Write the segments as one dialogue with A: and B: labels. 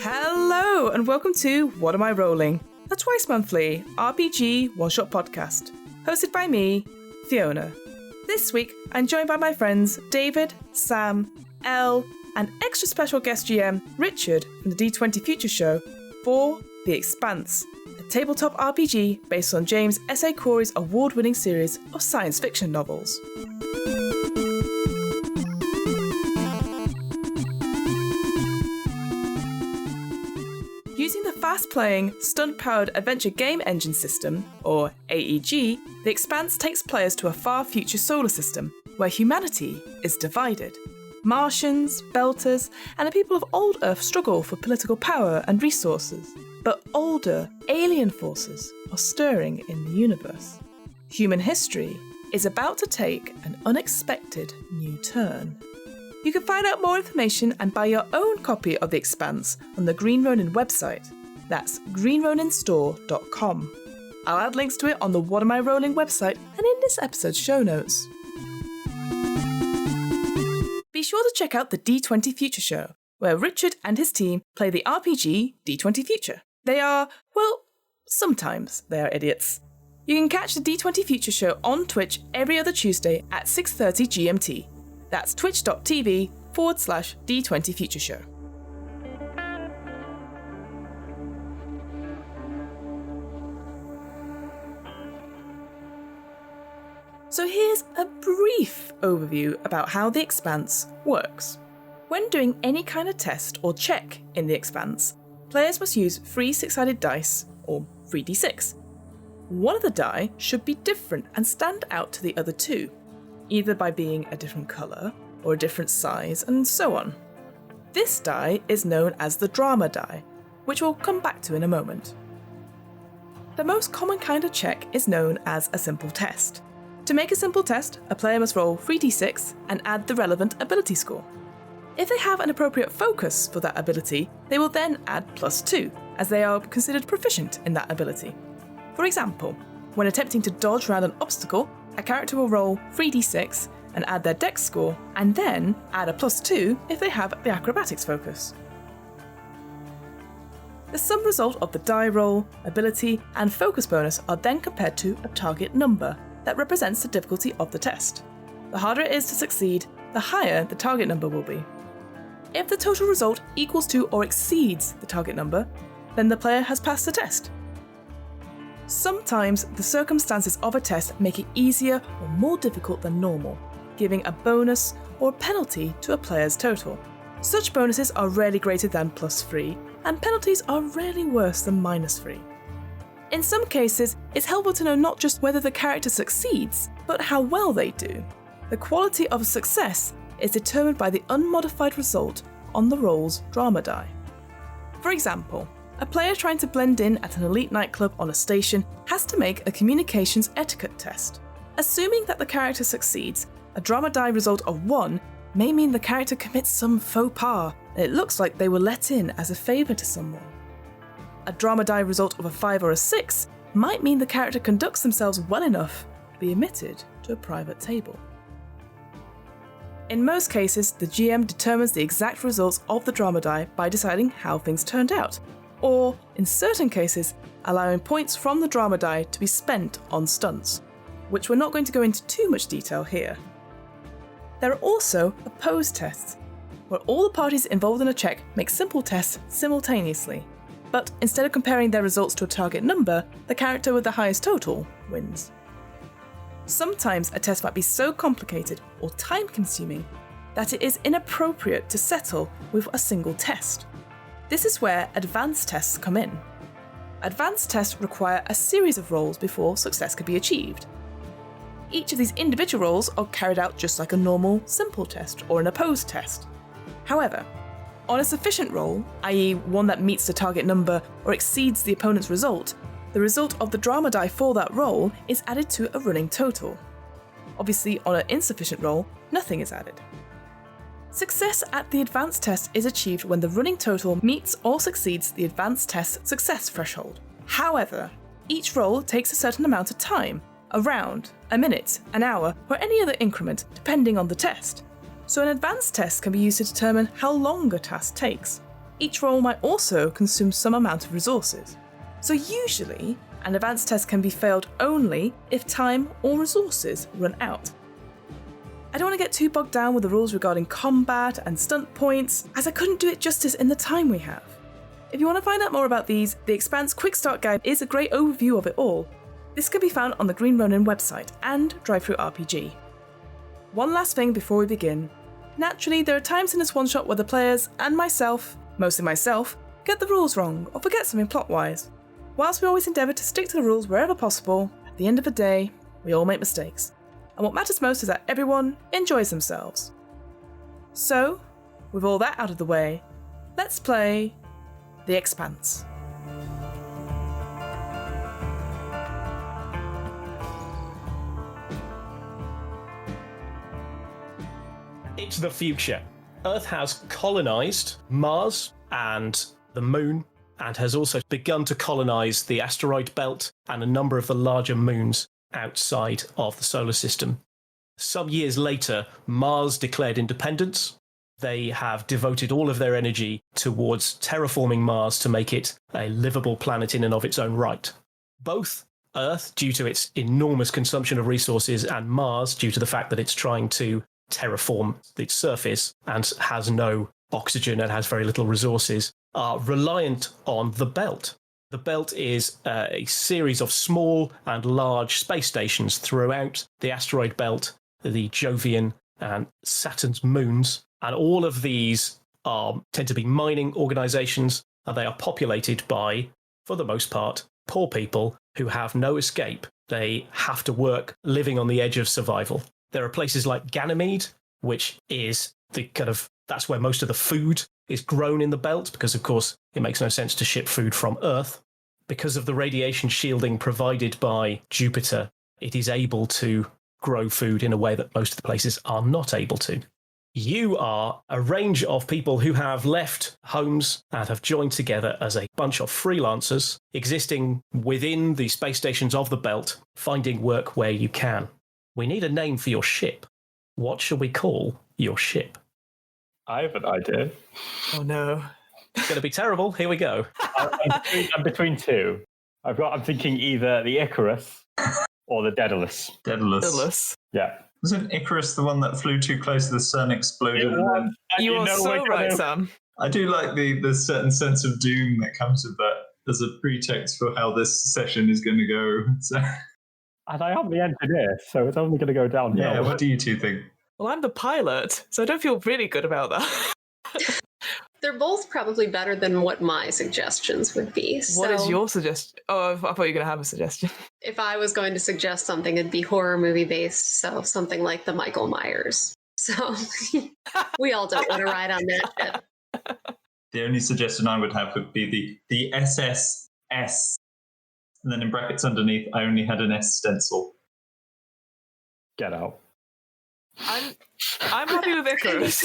A: Hello and welcome to What Am I Rolling? A twice monthly RPG one-shot podcast, hosted by me, Fiona. This week, I'm joined by my friends David, Sam, Elle, and extra special guest GM Richard from the D20 Future Show for The Expanse, a tabletop RPG based on James S. A. Corey's award-winning series of science fiction novels. Using the fast-playing, stunt-powered adventure game engine system, or AEG, The Expanse takes players to a far future solar system where humanity is divided. Martians, Belters, and the people of old Earth struggle for political power and resources, but older, alien forces are stirring in the universe. Human history is about to take an unexpected new turn. You can find out more information and buy your own copy of The Expanse on the Green Ronin website. That's greenroninstore.com. I'll add links to it on the What Am I Rolling website and in this episode's show notes. Be sure to check out the D20 Future Show, where Richard and his team play the RPG D20 Future. They are, well, sometimes they are idiots. You can catch the D20 Future Show on Twitch every other Tuesday at 6:30 GMT. That's twitch.tv/D20 Future Show. So here's a brief overview about how The Expanse works. When doing any kind of test or check in The Expanse, players must use 3 six-sided dice, or 3d6. One of the die should be different and stand out to the other two, either by being a different colour or a different size, and so on. This die is known as the drama die, which we'll come back to in a moment. The most common kind of check is known as a simple test. To make a simple test, a player must roll 3d6 and add the relevant ability score. If they have an appropriate focus for that ability, they will then add +2, as they are considered proficient in that ability. For example, when attempting to dodge around an obstacle, a character will roll 3d6 and add their dex score, and then add a +2 if they have the acrobatics focus. The sum result of the die roll, ability, and focus bonus are then compared to a target number that represents the difficulty of the test. The harder it is to succeed, the higher the target number will be. If the total result equals to or exceeds the target number, then the player has passed the test. Sometimes the circumstances of a test make it easier or more difficult than normal, giving a bonus or a penalty to a player's total. Such bonuses are rarely greater than +3, and penalties are rarely worse than -3. In some cases, it's helpful to know not just whether the character succeeds, but how well they do. The quality of a success is determined by the unmodified result on the roll's drama die. For example, a player trying to blend in at an elite nightclub on a station has to make a communications etiquette test. Assuming that the character succeeds, a drama die result of 1 may mean the character commits some faux pas, and it looks like they were let in as a favour to someone. A drama die result of a 5 or a 6 might mean the character conducts themselves well enough to be admitted to a private table. In most cases, the GM determines the exact results of the drama die by deciding how things turned out, or, in certain cases, allowing points from the drama die to be spent on stunts, which we're not going to go into too much detail here. There are also opposed tests, where all the parties involved in a check make simple tests simultaneously, but instead of comparing their results to a target number, the character with the highest total wins. Sometimes a test might be so complicated or time-consuming that it is inappropriate to settle with a single test. This is where advanced tests come in. Advanced tests require a series of rolls before success can be achieved. Each of these individual rolls are carried out just like a normal simple test or an opposed test. However, on a sufficient roll, i.e. one that meets the target number or exceeds the opponent's result, the result of the drama die for that roll is added to a running total. Obviously, on an insufficient roll, nothing is added. Success at the advanced test is achieved when the running total meets or succeeds the advanced test success threshold. However, each roll takes a certain amount of time, a round, a minute, an hour, or any other increment depending on the test. So an advanced test can be used to determine how long a task takes. Each role might also consume some amount of resources. So usually, an advanced test can be failed only if time or resources run out. I don't want to get too bogged down with the rules regarding combat and stunt points, as I couldn't do it justice in the time we have. If you want to find out more about these, the Expanse Quick Start Guide is a great overview of it all. This can be found on the Green Ronin website and Drive-Thru RPG. One last thing before we begin. Naturally, there are times in this one-shot where the players, and myself, mostly myself, get the rules wrong or forget something plot-wise. Whilst we always endeavour to stick to the rules wherever possible, at the end of the day, we all make mistakes. And what matters most is that everyone enjoys themselves. So, with all that out of the way, let's play The Expanse.
B: It's the future. Earth has colonized Mars and the Moon, and has also begun to colonize the asteroid belt and a number of the larger moons outside of the solar system. Some years later, Mars declared independence. They have devoted all of their energy towards terraforming Mars to make it a livable planet in and of its own right. Both Earth, due to its enormous consumption of resources, and Mars, due to the fact that it's trying to terraform its surface and has no oxygen and has very little resources, are reliant on the belt. The belt is a series of small and large space stations throughout the asteroid belt, the Jovian and Saturn's moons, and all of these tend to be mining organizations, and they are populated by, for the most part, poor people who have no escape. They have to work living on the edge of survival. There are places like Ganymede, which is that's where most of the food is grown in the belt, because of course it makes no sense to ship food from Earth. Because of the radiation shielding provided by Jupiter, it is able to grow food in a way that most of the places are not able to. You are a range of people who have left homes and have joined together as a bunch of freelancers, existing within the space stations of the belt, finding work where you can. We need a name for your ship. What shall we call your ship?
C: I have an idea.
A: Oh no.
B: It's going to be terrible. Here we go.
C: I'm between two. I'm thinking either the Icarus or the Daedalus.
D: Daedalus.
C: Yeah.
D: Wasn't Icarus the one that flew too close to the sun, exploded?
A: You are so right, Sam.
D: I do like the certain sense of doom that comes with that as a pretext for how this session is going to go. So.
C: And I am the engineer, so it's only going to go downhill.
D: Yeah, what do you two think?
A: Well, I'm the pilot, so I don't feel really good about that.
E: They're both probably better than what my suggestions would be.
A: What is your suggestion? Oh, I thought you were going to have a suggestion.
E: If I was going to suggest something, it'd be horror movie based, so something like the Michael Myers. So we all don't want to ride on that ship.
D: The only suggestion I would have would be the SSS. And then in brackets underneath, I only had an S stencil.
C: Get out.
A: I'm happy with Icarus.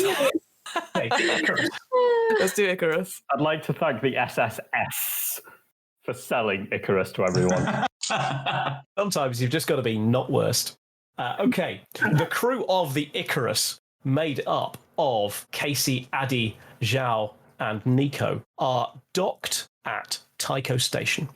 B: Icarus.
A: Let's do Icarus.
C: I'd like to thank the SSS for selling Icarus to everyone.
B: Sometimes you've just got to be not worst. Okay, the crew of the Icarus, made up of Casey, Addy, Zhao, and Nico, are docked at Tycho Station.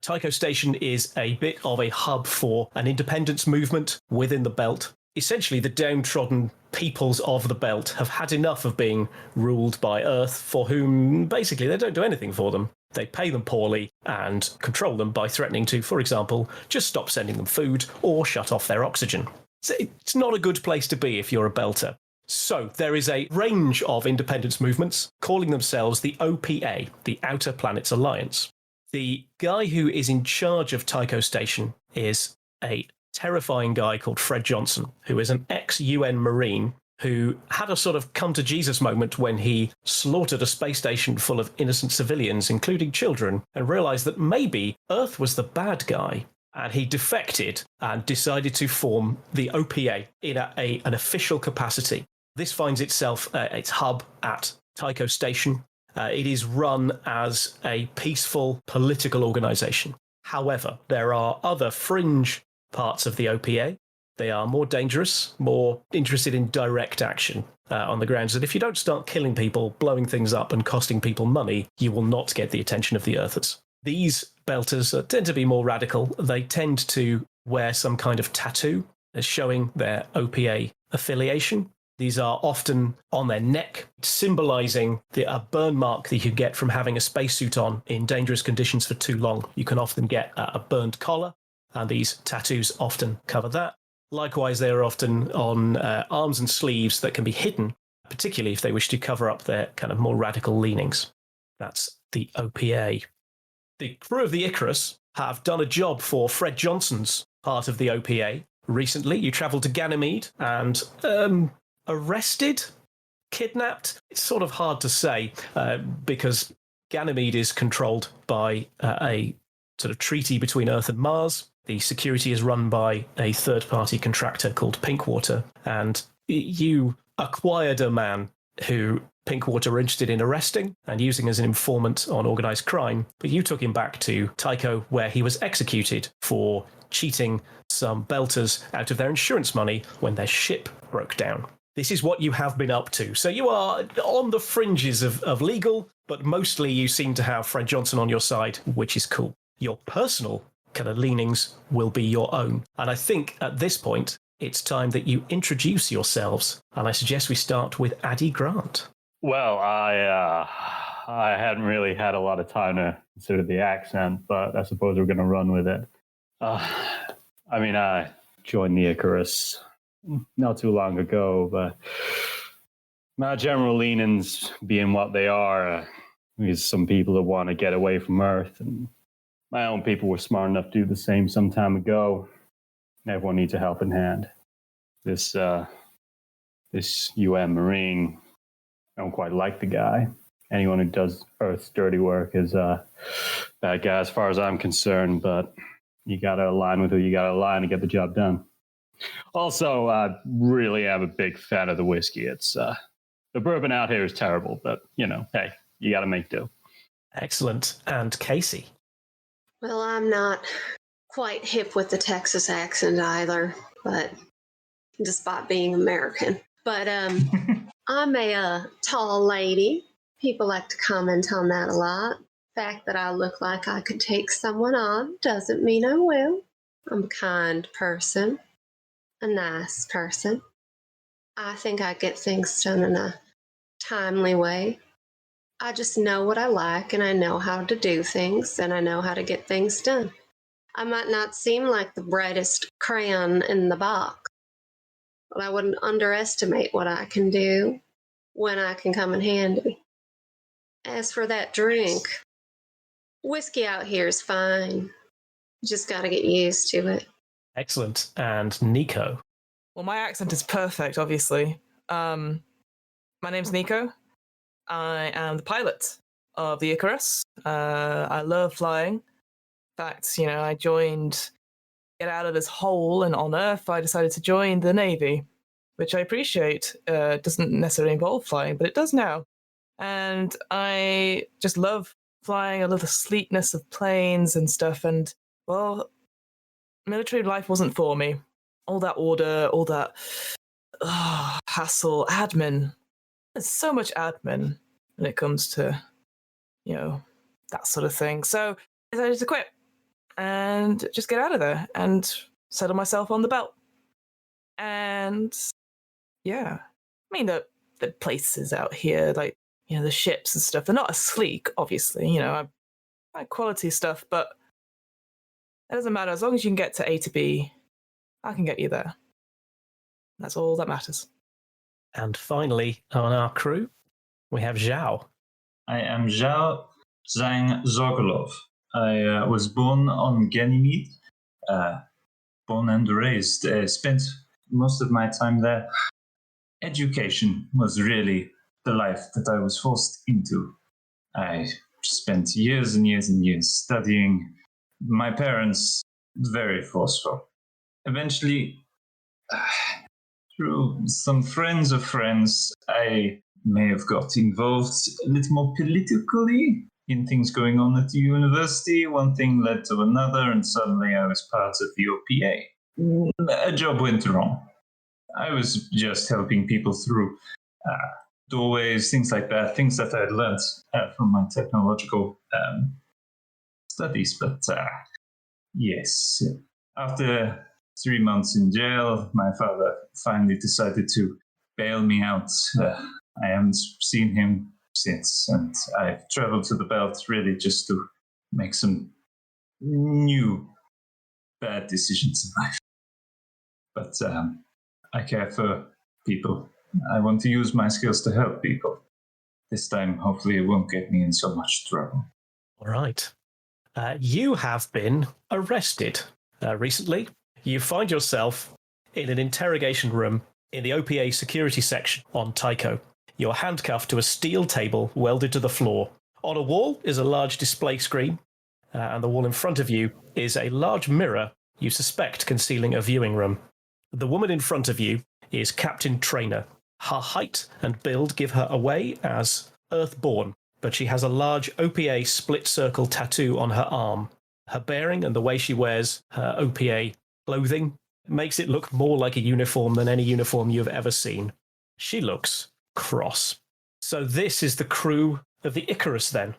B: Tycho Station is a bit of a hub for an independence movement within the belt. Essentially, the downtrodden peoples of the belt have had enough of being ruled by Earth, for whom basically they don't do anything for them. They pay them poorly and control them by threatening to, for example, just stop sending them food or shut off their oxygen. So it's not a good place to be if you're a belter. So there is a range of independence movements calling themselves the OPA, the Outer Planets Alliance. The guy who is in charge of Tycho Station is a terrifying guy called Fred Johnson, who is an ex-UN Marine who had a sort of come-to-Jesus moment when he slaughtered a space station full of innocent civilians, including children, and realised that maybe Earth was the bad guy. And he defected and decided to form the OPA in an official capacity. This finds itself its hub at Tycho Station. It is run as a peaceful political organisation. However, there are other fringe parts of the OPA. They are more dangerous, more interested in direct action on the grounds that if you don't start killing people, blowing things up, and costing people money, you will not get the attention of the Earthers. These belters tend to be more radical. They tend to wear some kind of tattoo as showing their OPA affiliation. These are often on their neck, symbolizing a burn mark that you get from having a spacesuit on in dangerous conditions for too long. You can often get a burned collar, and these tattoos often cover that. Likewise, they are often on arms and sleeves that can be hidden, particularly if they wish to cover up their kind of more radical leanings. That's the OPA. The crew of the Icarus have done a job for Fred Johnson's part of the OPA. Recently, you travelled to Ganymede and arrested, kidnapped. It's sort of hard to say because Ganymede is controlled by a sort of treaty between Earth and Mars. The security is run by a third-party contractor called Pinkwater, and you acquired a man who Pinkwater were interested in arresting and using as an informant on organised crime, but you took him back to Tycho, where he was executed for cheating some belters out of their insurance money when their ship broke down. This is what you have been up to. So you are on the fringes of legal, but mostly you seem to have Fred Johnson on your side, which is cool. Your personal kind of leanings will be your own. And I think at this point, it's time that you introduce yourselves. And I suggest we start with Addy Grant.
C: Well, I hadn't really had a lot of time to consider the accent, but I suppose we're going to run with it. I joined the Icarus not too long ago, but my general leanings being what they are, is some people that want to get away from Earth, and my own people were smart enough to do the same some time ago. Everyone needs a helping hand. This UN Marine, I don't quite like the guy. Anyone who does Earth's dirty work is a bad guy as far as I'm concerned, but you got to align with who you got to align to get the job done. Also, I really am a big fan of the whiskey. It's the bourbon out here is terrible, but, hey, you got to make do.
B: Excellent. And Casey?
E: Well, I'm not quite hip with the Texas accent either, but despite being American. But I'm a tall lady. People like to comment on that a lot. The fact that I look like I could take someone on doesn't mean I will. I'm a kind person, a nice person. I think I get things done in a timely way. I just know what I like, and I know how to do things, and I know how to get things done. I might not seem like the brightest crayon in the box, but I wouldn't underestimate what I can do when I can come in handy. As for that drink, whiskey out here is fine. You just got to get used to it.
B: Excellent. And Nico?
A: Well, my accent is perfect, obviously. My name's Nico. I am the pilot of the Icarus. I love flying. In fact, I joined, get out of this hole, and on Earth, I decided to join the Navy, which I appreciate. It doesn't necessarily involve flying, but it does now. And I just love flying. I love the sleekness of planes and stuff. And, well, military life wasn't for me. All that order, all that hassle, admin. There's so much admin when it comes to, that sort of thing. So I decided to quit and just get out of there and settle myself on the belt. And yeah, I mean, the places out here, like, the ships and stuff, they're not as sleek, obviously. I like quality stuff, but it doesn't matter. As long as you can get to A to B, I can get you there. That's all that matters.
B: And finally, on our crew, we have Zhao.
D: I am Zhao Zhang Zogolov. I was born on Ganymede, born and raised. Spent most of my time there. Education was really the life that I was forced into. I spent years and years and years studying. My parents, very forceful. Eventually, through some friends of friends, I may have got involved a little more politically in things going on at the university. One thing led to another, and suddenly I was part of the OPA. a job went wrong. I was just helping people through doorways, things like that, things that I had learned from my technological studies. But yes, after 3 months in jail, my father finally decided to bail me out. I haven't seen him since, and I've traveled to the belt really just to make some new bad decisions in life. But I care for people. I want to use my skills to help people. This time, hopefully, it won't get me in so much trouble.
B: All right. You have been arrested recently. You find yourself in an interrogation room in the OPA security section on Tycho. You're handcuffed to a steel table welded to the floor. On a wall is a large display screen, and the wall in front of you is a large mirror you suspect concealing a viewing room. The woman in front of you is Captain Trainer. Her height and build give her away as Earthborn, but she has a large OPA split circle tattoo on her arm. Her bearing and the way she wears her OPA clothing makes it look more like a uniform than any uniform you've ever seen. She looks cross. So this is the crew of the Icarus then.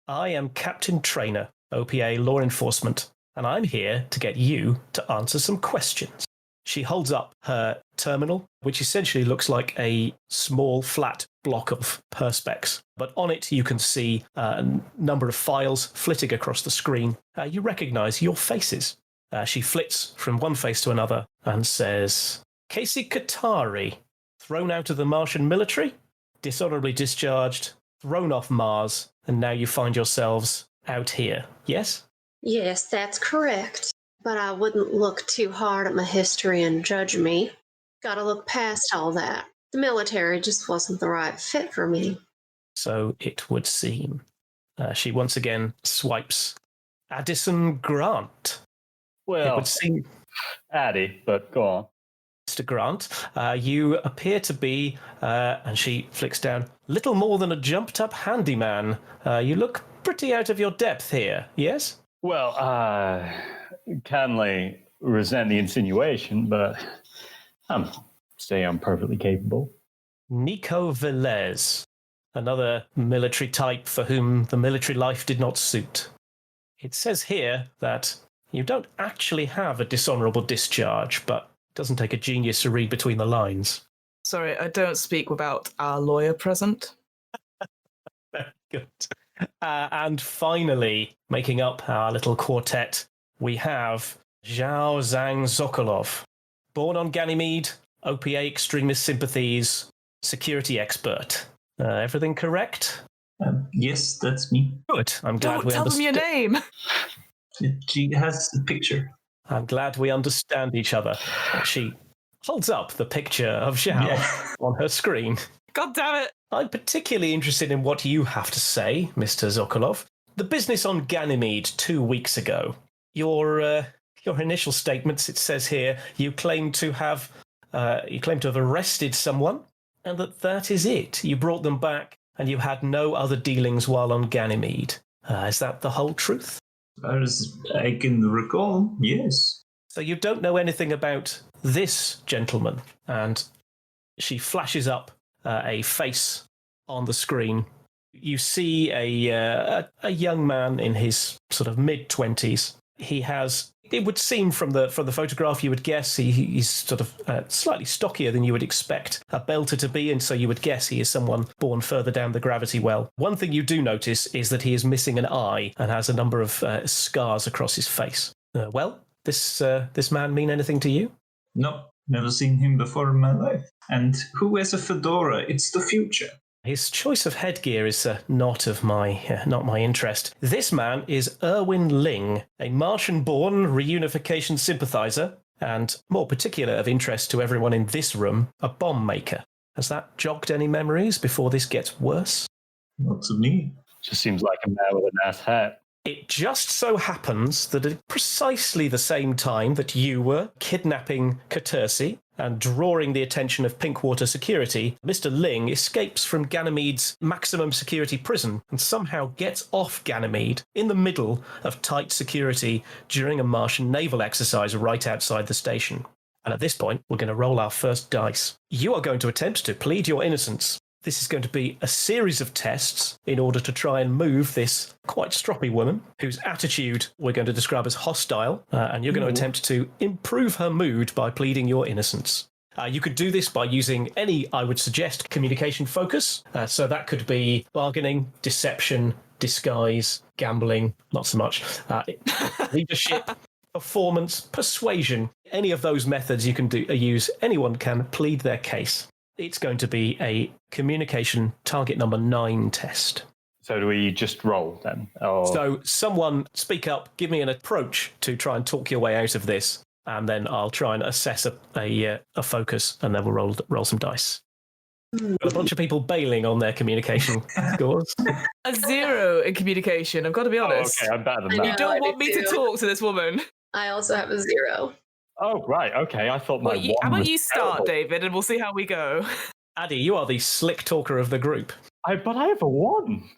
B: I am Captain Trainer, OPA Law Enforcement, and I'm here to get you to answer some questions. She holds up her terminal, which essentially looks like a small flat block of perspex. But on it, you can see a number of files flitting across the screen. You recognize your faces. She flits from one face to another and says, Casey Katari, thrown out of the Martian military, dishonorably discharged, thrown off Mars, and now you find yourselves out here. Yes?
E: Yes, that's correct. But I wouldn't look too hard at my history and judge me. Gotta look past all that. The military just wasn't the right fit for me.
B: So it would seem. She once again swipes Addison Grant.
C: Well,
B: it would seem.
C: Addie, but go on.
B: Mr. Grant, you appear to be, and she flicks down, little more than a jumped-up handyman. You look pretty out of your depth here, yes?
C: Well, kindly resent the insinuation, but I'm perfectly capable.
B: Nico Velez, another military type for whom the military life did not suit. It says here that you don't actually have a dishonorable discharge, but it doesn't take a genius to read between the lines.
A: Sorry, I don't speak without our lawyer present.
B: Very good. And finally, making up our little quartet, we have Zhao Zhang Sokolov, born on Ganymede, OPA extremist sympathies, security expert. Everything correct?
D: Yes, that's me.
B: Good. I'm glad
A: Don't tell them your name.
D: She has the picture.
B: I'm glad we understand each other. She holds up the picture of Zhao on her screen.
A: God damn it.
B: I'm particularly interested in what you have to say, Mr. Sokolov. The business on Ganymede 2 weeks ago. Your initial statements, it says here, you claim to have arrested someone, and that is it. You brought them back, and you had no other dealings while on Ganymede. Is that the whole truth?
D: As far as I can recall, yes.
B: So you don't know anything about this gentleman, and she flashes up a face on the screen. You see a young man in his sort of mid-20s. He has, it would seem from the photograph, you would guess he's sort of slightly stockier than you would expect a belter to be, and so you would guess he is someone born further down the gravity well. One thing you do notice is that he is missing an eye and has a number of scars across his face. Well, this man mean anything to you?
D: No, never seen him before in my life. And who wears a fedora? It's the future.
B: His choice of headgear is not my interest. This man is Erwin Ling, a Martian-born reunification sympathizer, and more particular of interest to everyone in this room, a bomb maker. Has that jogged any memories before this gets worse?
D: Not to me.
C: Just seems like a man with a nice hat.
B: It just so happens that at precisely the same time that you were kidnapping Catersi and drawing the attention of Pinkwater security, Mr. Ling escapes from Ganymede's maximum security prison and somehow gets off Ganymede in the middle of tight security during a Martian naval exercise right outside the station. And at this point, we're going to roll our first dice. You are going to attempt to plead your innocence. This is going to be a series of tests in order to try and move this quite stroppy woman, whose attitude we're going to describe as hostile, and you're going to attempt to improve her mood by pleading your innocence. You could do this by using any, I would suggest, communication focus. So that could be bargaining, deception, disguise, gambling, not so much, leadership, performance, persuasion. Any of those methods you can use, anyone can plead their case. It's going to be a communication target number 9 test.
C: So do we just roll then? Or...
B: So someone speak up, give me an approach to try and talk your way out of this, and then I'll try and assess a focus, and then we'll roll some dice. Got a bunch of people bailing on their communication scores.
A: A 0 in communication, I've got to be honest.
C: Okay, I'm better than that.
A: You don't want me to talk to this woman.
E: I also have a 0.
C: Oh, right, okay. I thought my one
A: How about
C: was
A: you start,
C: terrible.
A: David, and we'll see how we go.
B: Addy, you are the slick talker of the group.
C: But I have a 1.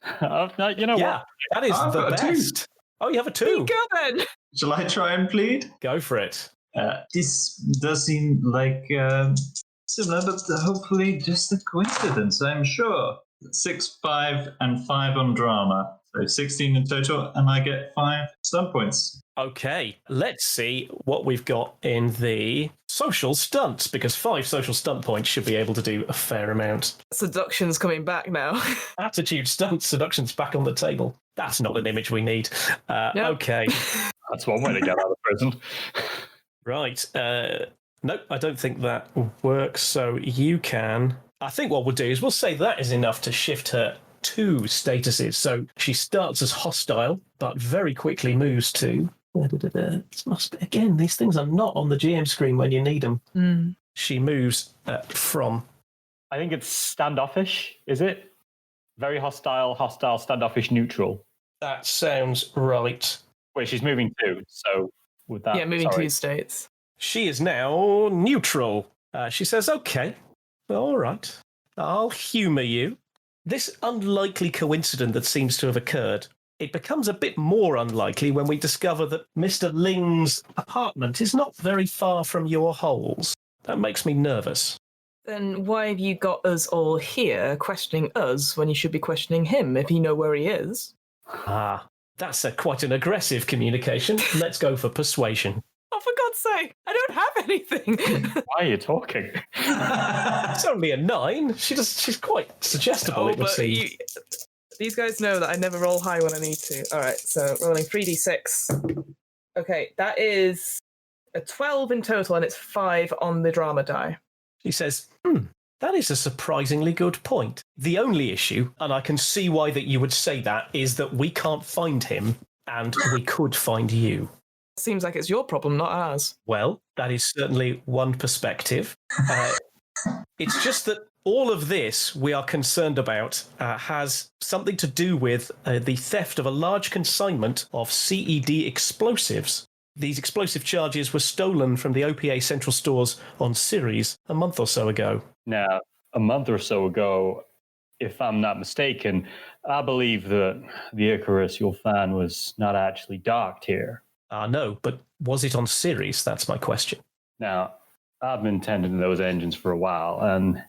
C: You know
B: Yeah,
C: what?
B: that is
D: I've
B: the
D: got a 2.
B: best. Oh, you have a 2.
A: Go then.
D: Shall I try and plead?
B: Go for it.
D: This does seem like similar, but hopefully just a coincidence, I'm sure. 6, 5, and 5 on drama. So 16 in total, and I get 5 stunt points.
B: Okay, let's see what we've got in the social stunts, because 5 social stunt points should be able to do a fair amount.
A: Seduction's coming back now.
B: Attitude stunts, seduction's back on the table. That's not an image we need. Okay.
C: That's one way to get out of prison.
B: Right. Nope, I don't think that works. So you can... I think what we'll do is we'll say that is enough to shift her 2 statuses. So she starts as hostile, but very quickly moves to... This must be, again, these things are not on the GM screen when you need them.
A: Mm.
B: She moves from...
C: I think it's standoffish, is it? Very hostile, standoffish, neutral.
B: That sounds right.
C: Wait, she's moving 2, so with that...
A: Yeah, moving 2 states.
B: She is now neutral. She says, okay, all right, I'll humour you. This unlikely coincidence that seems to have occurred, it becomes a bit more unlikely when we discover that Mr. Ling's apartment is not very far from your holes. That makes me nervous.
A: Then why have you got us all here questioning us when you should be questioning him if you know where he is?
B: Ah, that's quite an aggressive communication. Let's go for persuasion.
A: Oh, for God's sake, I don't have anything.
C: Why are you talking?
B: It's only a 9. She's quite suggestible, it would seem.
A: These guys know that I never roll high when I need to. All right, so rolling 3d6. Okay, that is a 12 in total, and it's 5 on the drama die.
B: She says, that is a surprisingly good point. The only issue, and I can see why that you would say that, is that we can't find him, and we could find you.
A: Seems like it's your problem, not ours.
B: Well, that is certainly one perspective. It's just that all of this we are concerned about has something to do with the theft of a large consignment of CED explosives. These explosive charges were stolen from the OPA central stores on Ceres a month or so ago.
C: Now, a month or so ago, if I'm not mistaken, I believe that the Icarus you'll find was not actually docked here.
B: No, but was it on Ceres? That's my question.
C: Now, I've been tending to those engines for a while, and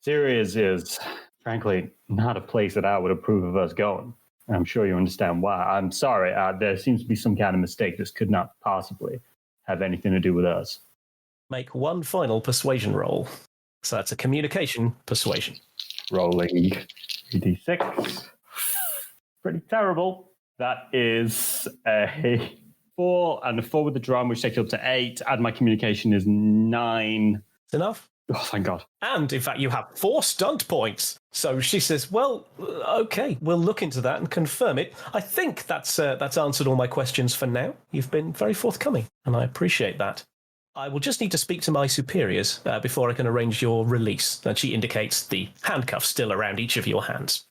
C: Ceres is, frankly, not a place that I would approve of us going. I'm sure you understand why. I'm sorry, there seems to be some kind of mistake. This could not possibly have anything to do with us.
B: Make one final persuasion roll. So that's a communication persuasion.
C: Rolling 3d6. Pretty terrible. That is a 4, and a 4 with the drama, which takes it up to 8, and my communication is 9.
B: That's enough?
C: Oh, thank God.
B: And, in fact, you have 4 stunt points. So she says, well, okay, we'll look into that and confirm it. I think that's answered all my questions for now. You've been very forthcoming, and I appreciate that. I will just need to speak to my superiors before I can arrange your release. And she indicates the handcuffs still around each of your hands.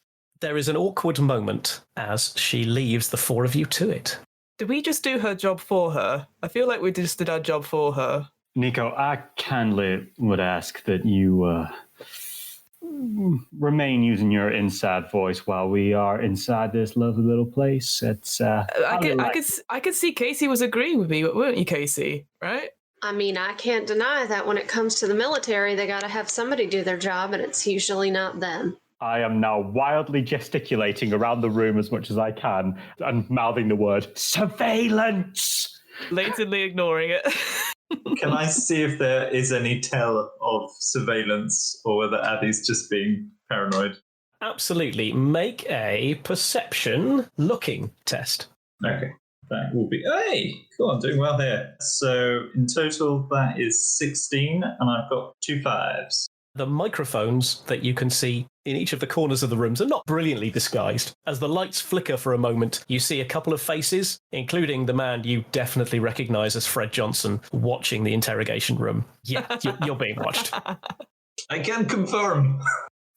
B: There is an awkward moment as she leaves the four of you to it.
A: Did we just do her job for her? I feel like we just did our job for her.
C: Nico, I kindly would ask that you remain using your inside voice while we are inside this lovely little place. It's
A: I could see Casey was agreeing with me, weren't you, Casey? Right?
E: I mean, I can't deny that when it comes to the military, they got to have somebody do their job, and it's usually not them.
C: I am now wildly gesticulating around the room as much as I can and mouthing the word surveillance.
A: Blatantly ignoring it.
D: Can I see if there is any tell of surveillance or whether Abby's just being paranoid?
B: Absolutely. Make a perception looking test.
D: Okay. That will be... Hey! Cool, I'm doing well here. So in total, that is 16, and I've got 2 5s.
B: The microphones that you can see in each of the corners of the rooms are not brilliantly disguised. As the lights flicker for a moment, you see a couple of faces, including the man you definitely recognise as Fred Johnson, watching the interrogation room. Yeah, you're being watched.
D: I can confirm.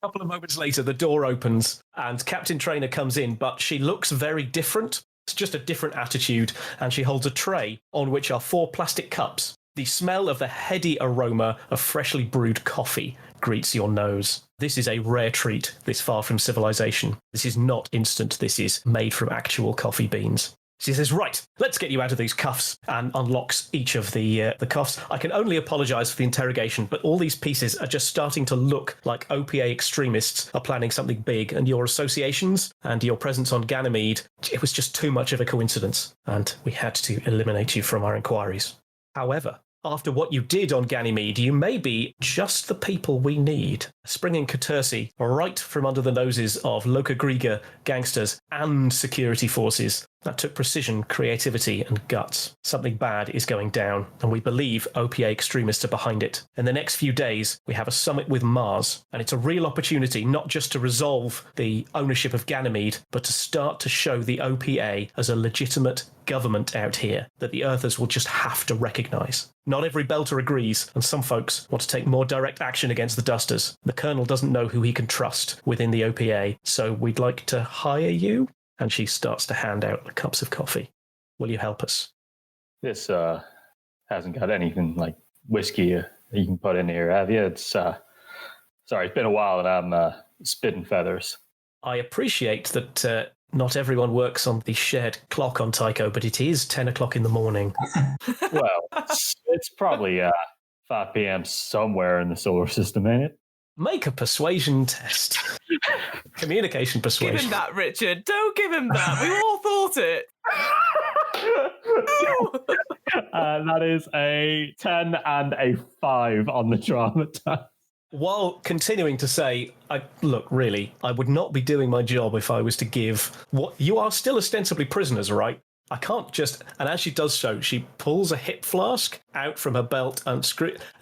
B: A couple of moments later, the door opens and Captain Trainer comes in, but she looks very different. It's just a different attitude, and she holds a tray on which are 4 plastic cups. The smell of the heady aroma of freshly brewed coffee greets your nose. This is a rare treat this far from civilization. This is not instant. This is made from actual coffee beans. She says, right, let's get you out of these cuffs, and unlocks each of the cuffs. I can only apologise for the interrogation, but all these pieces are just starting to look like OPA extremists are planning something big, and your associations and your presence on Ganymede, it was just too much of a coincidence, and we had to eliminate you from our inquiries. However, after what you did on Ganymede, you may be just the people we need. Springing Catersi right from under the noses of Loka Griga gangsters and security forces. That took precision, creativity, and guts. Something bad is going down, and we believe OPA extremists are behind it. In the next few days, we have a summit with Mars, and it's a real opportunity not just to resolve the ownership of Ganymede, but to start to show the OPA as a legitimate government out here that the Earthers will just have to recognise. Not every Belter agrees, and some folks want to take more direct action against the Dusters. The Colonel doesn't know who he can trust within the OPA, so we'd like to hire you. And she starts to hand out the cups of coffee. Will you help us?
C: This hasn't got anything like whiskey that you can put in here, have you? It's sorry, it's been a while and I'm spitting feathers.
B: I appreciate that not everyone works on the shared clock on Tycho, but it is 10 o'clock in the morning.
C: Well, it's probably 5 p.m. somewhere in the solar system, ain't it?
B: Make a persuasion test. Communication persuasion.
A: Give him that, Richard. Don't give him that. We all thought it.
C: That is a 10 and a 5 on the drama test.
B: While continuing to say, look, really, I would not be doing my job if I was to give what you are still ostensibly prisoners, right? I can't just, and as she does so, she pulls a hip flask out from her belt and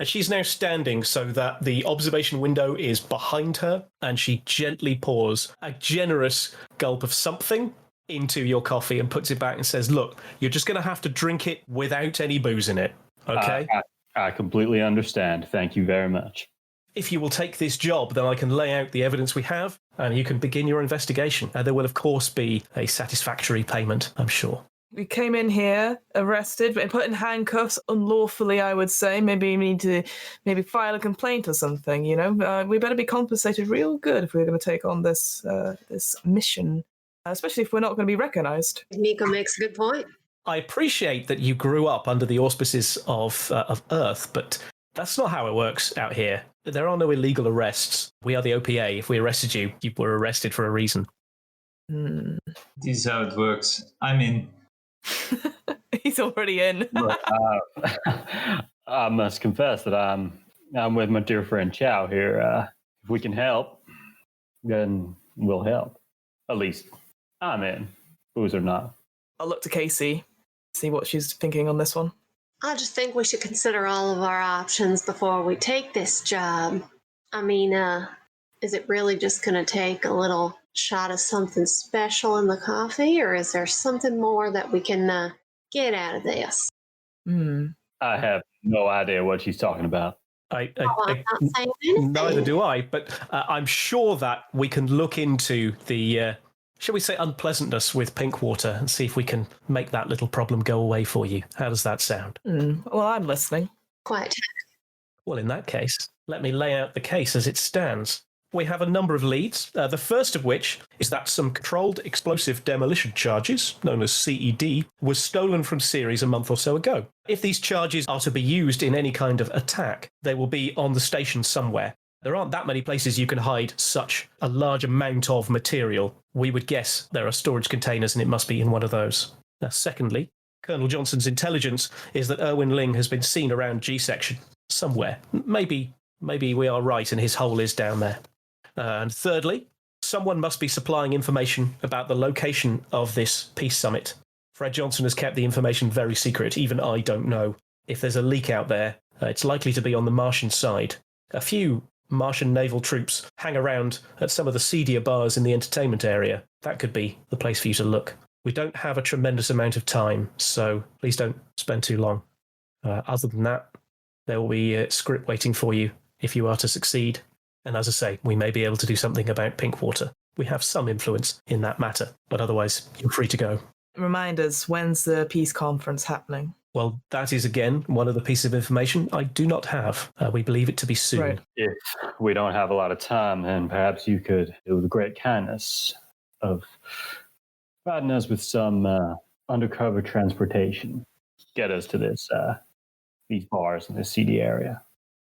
B: she's now standing so that the observation window is behind her, and she gently pours a generous gulp of something into your coffee and puts it back and says, look, you're just going to have to drink it without any booze in it, okay?
C: I completely understand. Thank you very much.
B: If you will take this job, then I can lay out the evidence we have and you can begin your investigation. There will, of course, be a satisfactory payment, I'm sure.
A: We came in here, arrested, but put in handcuffs unlawfully, I would say. Maybe we need to file a complaint or something, you know? We better be compensated real good if we're going to take on this mission, especially if we're not going to be recognised.
E: Nico makes a good point.
B: I appreciate that you grew up under the auspices of Earth, but that's not how it works out here. There are no illegal arrests. We are the OPA. If we arrested you, you were arrested for a reason.
D: This is how it works. I'm in.
A: He's already in.
C: I must confess that I'm with my dear friend Chow here. If we can help, then we'll help. At least I'm in. Booze or not.
A: I'll look to Casey, see what she's thinking on this one.
E: I just think we should consider all of our options before we take this job. I mean, is it really just going to take a little shot of something special in the coffee, or is there something more that we can get out of this?
C: I have no idea what she's talking about.
B: I'm
E: not saying anything.
B: neither do I, but I'm sure that we can look into the, shall we say, unpleasantness with Pinkwater and see if we can make that little problem go away for you. How does that sound?
A: Well, I'm listening.
E: Quite.
B: Well, in that case, let me lay out the case as it stands. We have a number of leads, the first of which is that some controlled explosive demolition charges, known as CED, was stolen from Ceres a month or so ago. If these charges are to be used in any kind of attack, they will be on the station somewhere. There aren't that many places you can hide such a large amount of material. We would guess there are storage containers and it must be in one of those. Now, secondly, Colonel Johnson's intelligence is that Erwin Ling has been seen around G-section somewhere. Maybe we are right and his hole is down there. And thirdly, someone must be supplying information about the location of this peace summit. Fred Johnson has kept the information very secret. Even I don't know. If there's a leak out there, it's likely to be on the Martian side. A few Martian naval troops hang around at some of the seedier bars in the entertainment area. That could be the place for you to look. We don't have a tremendous amount of time, so please don't spend too long. Other than that, there will be a script waiting for you if you are to succeed. And as I say, we may be able to do something about Pinkwater. We have some influence in that matter, but otherwise, you're free to go.
A: Remind us, when's the peace conference happening?
B: Well, that is, again, one of the pieces of information I do not have. We believe it to be soon.
A: Right.
C: If we don't have a lot of time, then perhaps you could, do the great kindness of providing us with some undercover transportation, get us to these bars in this seedy area.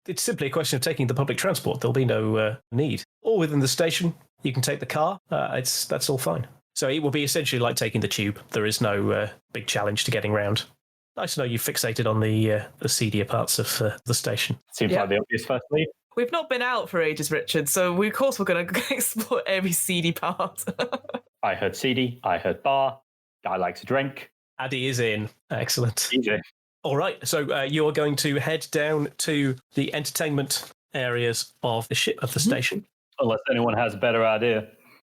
B: It's simply a question of taking the public transport. There'll be no need. Or within the station, you can take the car. That's all fine. So it will be essentially like taking the tube. There is no big challenge to getting round. Nice to know you fixated on the seedier parts of the station.
C: Seems like the obvious first lead.
A: We've not been out for ages, Richard, so of course we're going to explore every seedy part.
C: I heard seedy. I heard bar. Guy likes a drink.
B: Addy is in. Excellent.
C: Easy.
B: All right, so you are going to head down to the entertainment areas of the ship of the station.
C: Unless anyone has a better idea.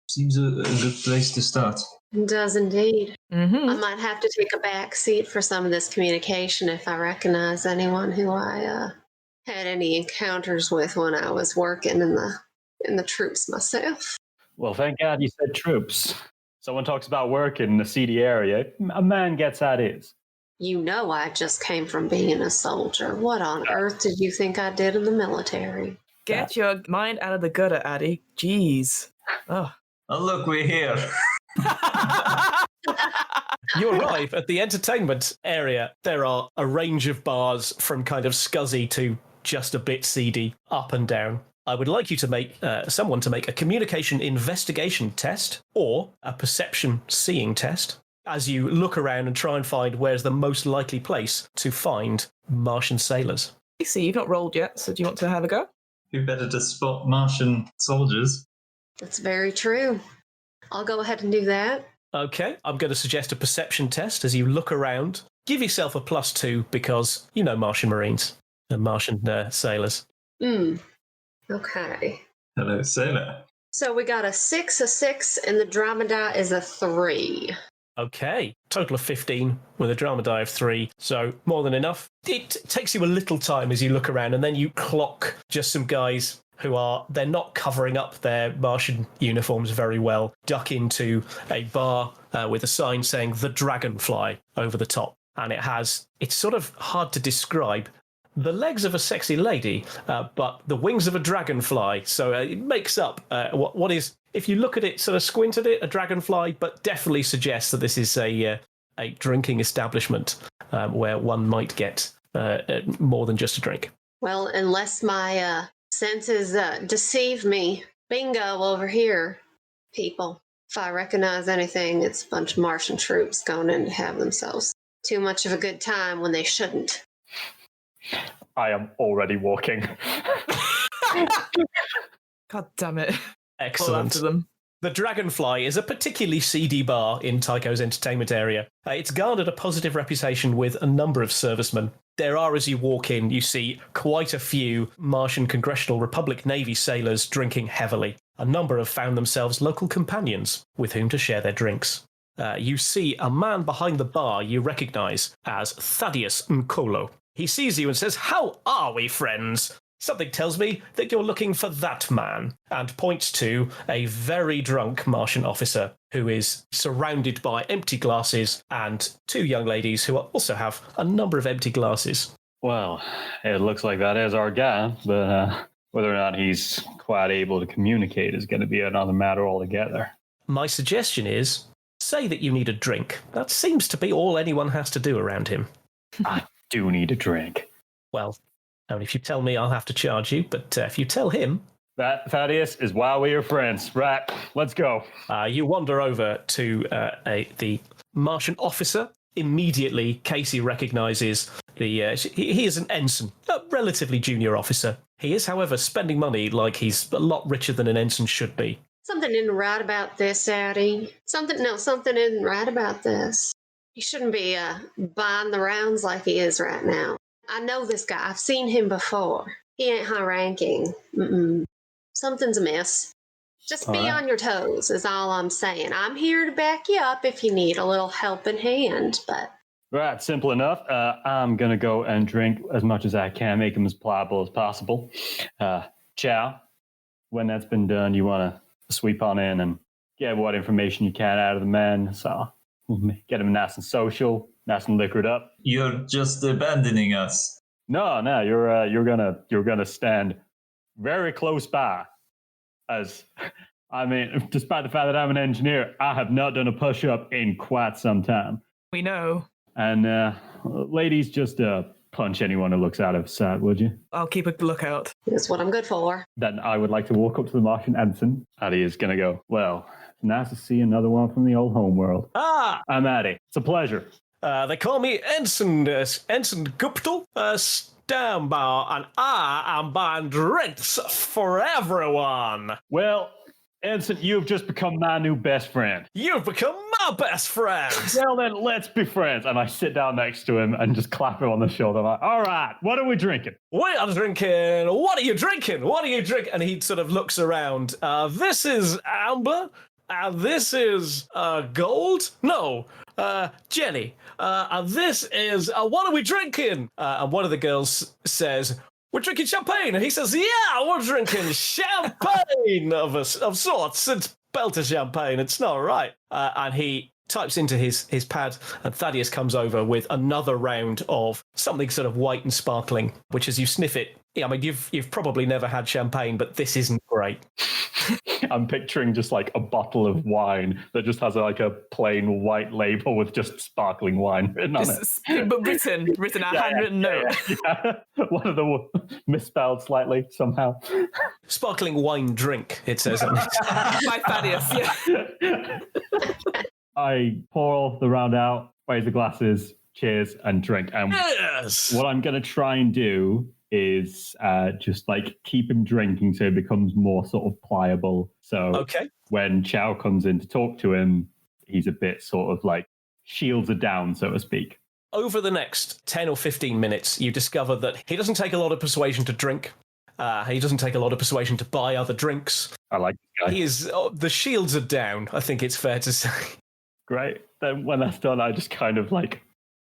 D: Seems a good place to start.
E: It does indeed.
A: Mm-hmm.
E: I might have to take a back seat for some of this communication if I recognize anyone who I had any encounters with when I was working in the troops myself.
C: Well, thank God you said troops. Someone talks about work in the seedy area. A man gets ideas.
E: You know I just came from being a soldier. What on earth did you think I did in the military?
A: Get your mind out of the gutter, Addy. Jeez. Oh.
D: Oh, look, we're here.
B: You arrive at the entertainment area. There are a range of bars from kind of scuzzy to just a bit seedy, up and down. I would like you to make someone to make a communication investigation test or a perception seeing test as you look around and try and find where's the most likely place to find Martian sailors.
A: You see, you've not rolled yet, so do you want to have a go?
D: Who better to spot Martian soldiers?
E: That's very true. I'll go ahead and do that.
B: Okay, I'm going to suggest a perception test as you look around. Give yourself a +2 because you know Martian Marines and Martian sailors.
E: Okay.
D: Hello, sailor.
E: So we got a 6, and the drama die is a 3.
B: Okay, total of 15 with a drama die of 3, so more than enough. It takes you a little time as you look around, and then you clock just some guys who they're not covering up their Martian uniforms very well, duck into a bar with a sign saying The Dragonfly over the top. And it's sort of hard to describe. The legs of a sexy lady, but the wings of a dragonfly. So it makes up what is, if you look at it, sort of squint at it, a dragonfly, but definitely suggests that this is a drinking establishment where one might get more than just a drink.
E: Well, unless my senses deceive me, bingo over here, people. If I recognize anything, it's a bunch of Martian troops going in to have themselves too much of a good time when they shouldn't.
C: I am already walking.
A: God damn it.
B: Excellent.
A: After them.
B: The Dragonfly is a particularly seedy bar in Tycho's entertainment area. It's garnered a positive reputation with a number of servicemen. There are, as you walk in, you see quite a few Martian Congressional Republic Navy sailors drinking heavily. A number have found themselves local companions with whom to share their drinks. You see a man behind the bar you recognize as Thaddeus Nkolo. He sees you and says, "How are we, friends? Something tells me that you're looking for that man, and points to a very drunk Martian officer who is surrounded by empty glasses and two young ladies who also have a number of empty glasses.
C: Well, it looks like that is our guy, but whether or not he's quite able to communicate is going to be another matter altogether.
B: My suggestion is, say that you need a drink. That seems to be all anyone has to do around him.
C: I do need a drink.
B: Well, and if you tell me, I'll have to charge you, but if you tell him...
C: That, Thaddeus, is why we are friends. Right, let's go.
B: You wander over to the Martian officer. Immediately, Casey recognises he is an ensign, a relatively junior officer. He is, however, spending money like he's a lot richer than an ensign should be.
E: Something isn't right about this, Addie. Something isn't right about this. He shouldn't be buying the rounds like he is right now. I know this guy. I've seen him before. He ain't high ranking. Something's amiss. Just be on your toes is all I'm saying. I'm here to back you up if you need a little helping hand, but...
C: Right, simple enough. I'm going to go and drink as much as I can, make them as pliable as possible. Chow, when that's been done, you want to sweep on in and get what information you can out of the men. So get them nice and social, nice and liquored up.
D: You're just abandoning us.
C: No, you're gonna stand very close by. As I mean, despite the fact that I'm an engineer, I have not done a push-up in quite some time.
A: We know.
C: And ladies, just punch anyone who looks out of sight, would you?
A: I'll keep a lookout.
E: That's what I'm good for.
C: Then I would like to walk up to the Martian ensign. Addie is going to go, well, nice to see another one from the old home world. I'm Addie. It's a pleasure.
B: They call me Ensign Guptal, Stand Bar, and I am buying drinks for everyone.
C: Well, Ensign, you've just become my new best friend.
B: You've become my best friend.
C: Well, then, let's be friends. And I sit down next to him and just clap him on the shoulder. I'm like, all right, what are we drinking?
B: We are drinking. What are you drinking? What are you drinking? And he sort of looks around. This is amber. This is gold. No, Jenny. This is what are we drinking? And one of the girls says, we're drinking champagne. And he says, yeah, we're drinking champagne of sorts. It's belter champagne. It's not right. And he types into his pad, and Thaddeus comes over with another round of something sort of white and sparkling, which as you sniff it, I mean, you've probably never had champagne, but this isn't great.
C: I'm picturing just like a bottle of wine that just has like a plain white label with just sparkling wine written on it.
A: But written, a handwritten note.
C: Yeah. One of them misspelled slightly somehow.
B: Sparkling wine drink, it says.
A: By Thaddeus, yeah.
C: I pour the round out, raise the glasses, cheers, and drink. And
B: yes!
C: What I'm going to try and do is just like keep him drinking so it becomes more sort of pliable. So when Chow comes in to talk to him, he's a bit sort of like shields are down, so to speak.
B: Over the next 10 or 15 minutes, you discover that he doesn't take a lot of persuasion to drink. He doesn't take a lot of persuasion to buy other drinks.
C: I like this guy.
B: He is, the shields are down, I think it's fair to say.
C: Great. Then when that's done, I just kind of like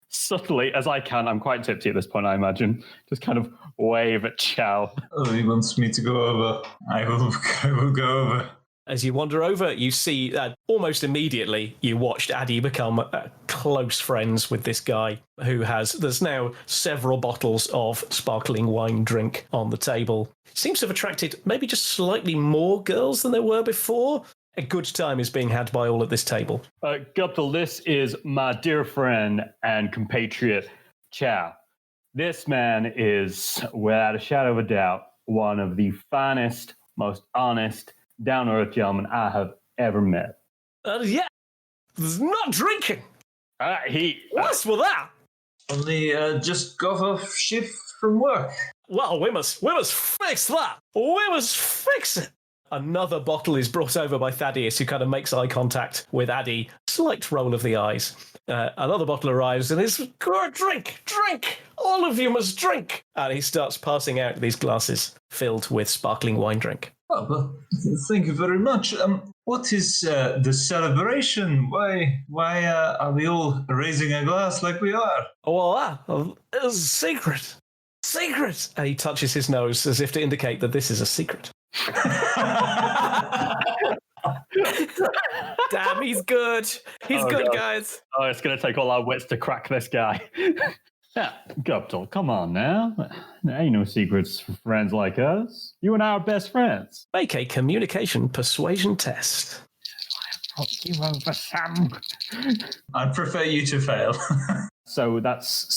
C: subtly as I can, I'm quite tipsy at this point, I imagine, just kind of wave at Chow.
D: Oh, he wants me to go over. I will go over.
B: As you wander over, you see that almost immediately you watched Addie become close friends with this guy who there's now several bottles of sparkling wine drink on the table. Seems to have attracted maybe just slightly more girls than there were before. A good time is being had by all at this table.
C: Guptal, this is my dear friend and compatriot, Chow. This man is, without a shadow of a doubt, one of the finest, most honest, down-to-earth gentlemen I have ever met.
B: Yeah, there's not drinking. What's with that?
D: Only just got off shift from work.
B: Well, we must fix that. We must fix it. Another bottle is brought over by Thaddeus, who kind of makes eye contact with Addie. Slight roll of the eyes. Another bottle arrives and is, drink, all of you must drink. And he starts passing out these glasses filled with sparkling wine drink.
D: Oh, well, thank you very much. What is the celebration? Why are we all raising a glass like we are?
B: Oh, well, it's a secret. secret! And he touches his nose as if to indicate that this is a secret.
A: Damn, he's good. He's good,
C: God.
A: guys.
C: Oh, it's going to take all our wits to crack this guy. Yeah, Guptal, come on now. There ain't no secrets for friends like us. You and I are best friends.
B: Make a communication persuasion test.
C: You over, Sam.
D: I'd prefer you to fail.
C: So that's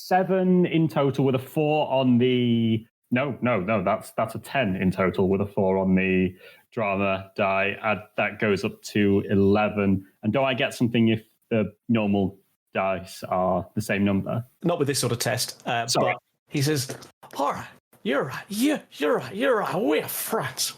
C: 7 in total with a 4 on the... No, that's a 10 in total with a 4 on the drama die. That goes up to 11. And do I get something if the normal dice are the same number?
B: Not with this sort of test.
C: Sorry.
B: But he says, all right, you're right. You're right. We're friends.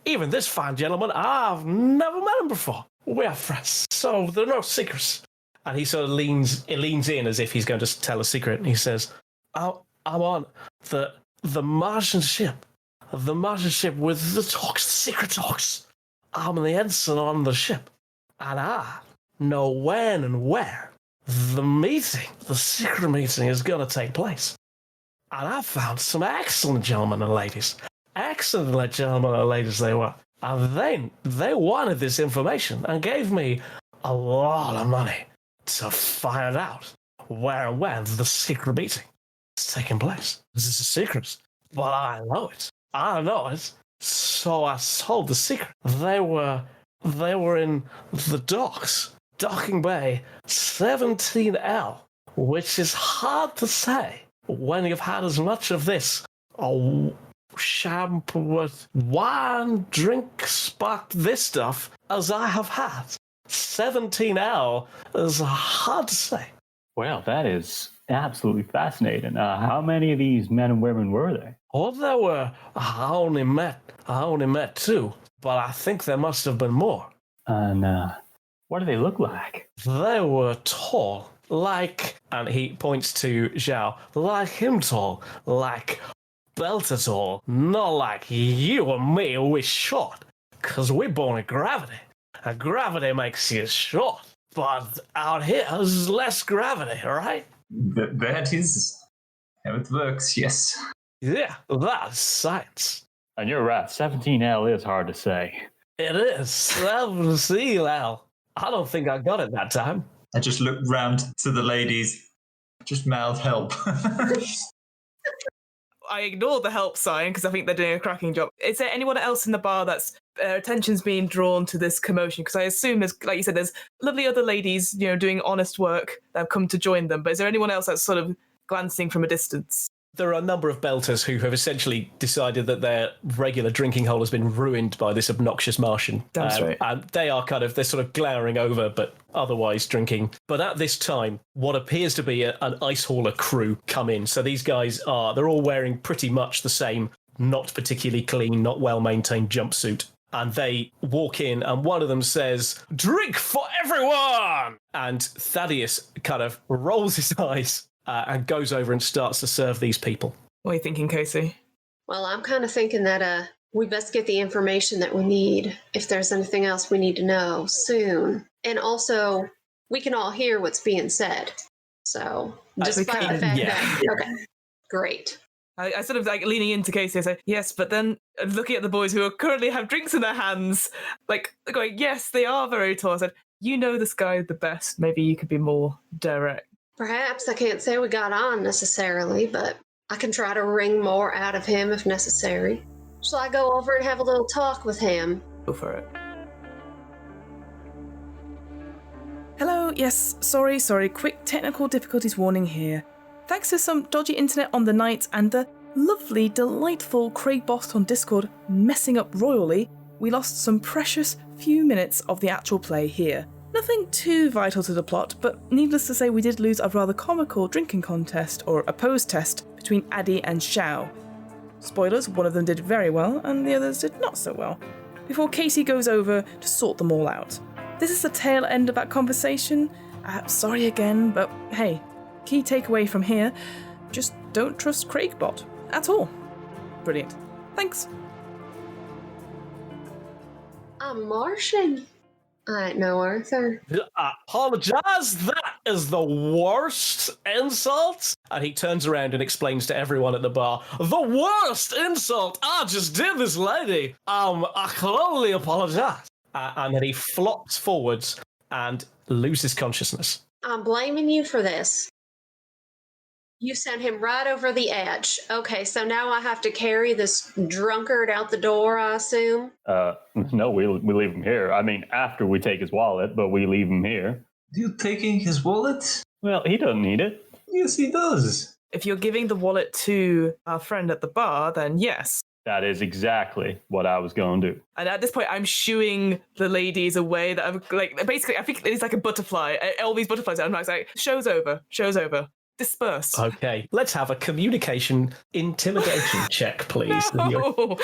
B: Even this fine gentleman, I've never met him before. We're friends. So there are no secrets. And he sort of leans in as if he's going to tell a secret. And he says, I'm on the Martian ship. The Martian ship with the talks, the secret talks. I'm the ensign on the ship. And I know when and where the secret meeting is going to take place. And I found some excellent gentlemen and ladies. Excellent gentlemen and ladies they were. And they wanted this information and gave me a lot of money to find out where and when the secret meeting is taking place. This is a secret, but I know it. So I sold the secret. They were in the docks, docking bay 17L, which is hard to say when you've had as much of this shampoo, wine, drink, spark, this stuff as I have had. 17L is hard to say.
C: Well, that is absolutely fascinating. How many of these men and women were there?
B: Oh, there were. I only met 2, but I think there must have been more.
C: And what do they look like?
B: They were tall, and he points to Zhao, like him tall, like Belter tall, not like you and me, we're short, because we're born in gravity, and gravity makes you short, but out here there's less gravity, right?
D: That is how it works, yes.
B: Yeah, that's science.
C: And you're right, 17L is hard to say.
B: It is. 17L. I don't think I got it that time.
D: I just looked round to the ladies, just mouth help.
A: I ignore the help sign because I think they're doing a cracking job. Is there anyone else in the bar that's attention's being drawn to this commotion? Because I assume there's, like you said, there's lovely other ladies, doing honest work that have come to join them. But is there anyone else that's sort of glancing from a distance?
B: There are a number of belters who have essentially decided that their regular drinking hole has been ruined by this obnoxious Martian.
A: That's right.
B: And they are they're sort of glowering over, but otherwise drinking. But at this time, what appears to be an ice hauler crew come in. So these guys they're all wearing pretty much the same, not particularly clean, not well-maintained jumpsuit. And they walk in, and one of them says, "Drink for everyone!" And Thaddeus kind of rolls his eyes and goes over and starts to serve these people.
A: What are you thinking, Casey?
E: Well, I'm kind of thinking that we best get the information that we need if there's anything else we need to know soon. And also, we can all hear what's being said. So, despite the fact that... Okay, great.
A: I sort of like leaning into Casey, I say, yes, but then looking at the boys who currently have drinks in their hands, like going, yes, they are very tall. I said, you know this guy the best. Maybe you could be more direct.
E: Perhaps I can't say we got on necessarily, but I can try to wring more out of him if necessary. Shall I go over and have a little talk with him?
A: Go for it. Hello, yes, sorry, quick technical difficulties warning here. Thanks to some dodgy internet on the night and the lovely, delightful Craig Bost on Discord messing up royally, we lost some precious few minutes of the actual play here. Nothing too vital to the plot, but needless to say we did lose a rather comical drinking contest, or a pose test, between Addy and Xiao. Spoilers, one of them did very well, and the others did not so well, before Casey goes over to sort them all out. This is the tail end of that conversation. Sorry again, but hey, key takeaway from here, just don't trust Craigbot at all. Brilliant. Thanks.
E: A Martian? I know, Arthur.
B: I apologize that is the worst insult? And he turns around and explains to everyone at the bar, the worst insult I just did this lady. I can only apologise. And then he flops forwards and loses consciousness.
E: I'm blaming you for this. You sent him right over the edge. Okay, so now I have to carry this drunkard out the door, I assume?
C: No, we leave him here. I mean, after we take his wallet, but we leave him here.
D: You taking his wallet?
C: Well, he doesn't need it.
D: Yes, he does.
A: If you're giving the wallet to our friend at the bar, then yes.
C: That is exactly what I was going to do.
A: And at this point, I'm shooing the ladies away. That I'm like, basically, I think it's like a butterfly. All these butterflies. I'm like, show's over. Disperse.
B: Okay, let's have a communication intimidation check, please.
A: No.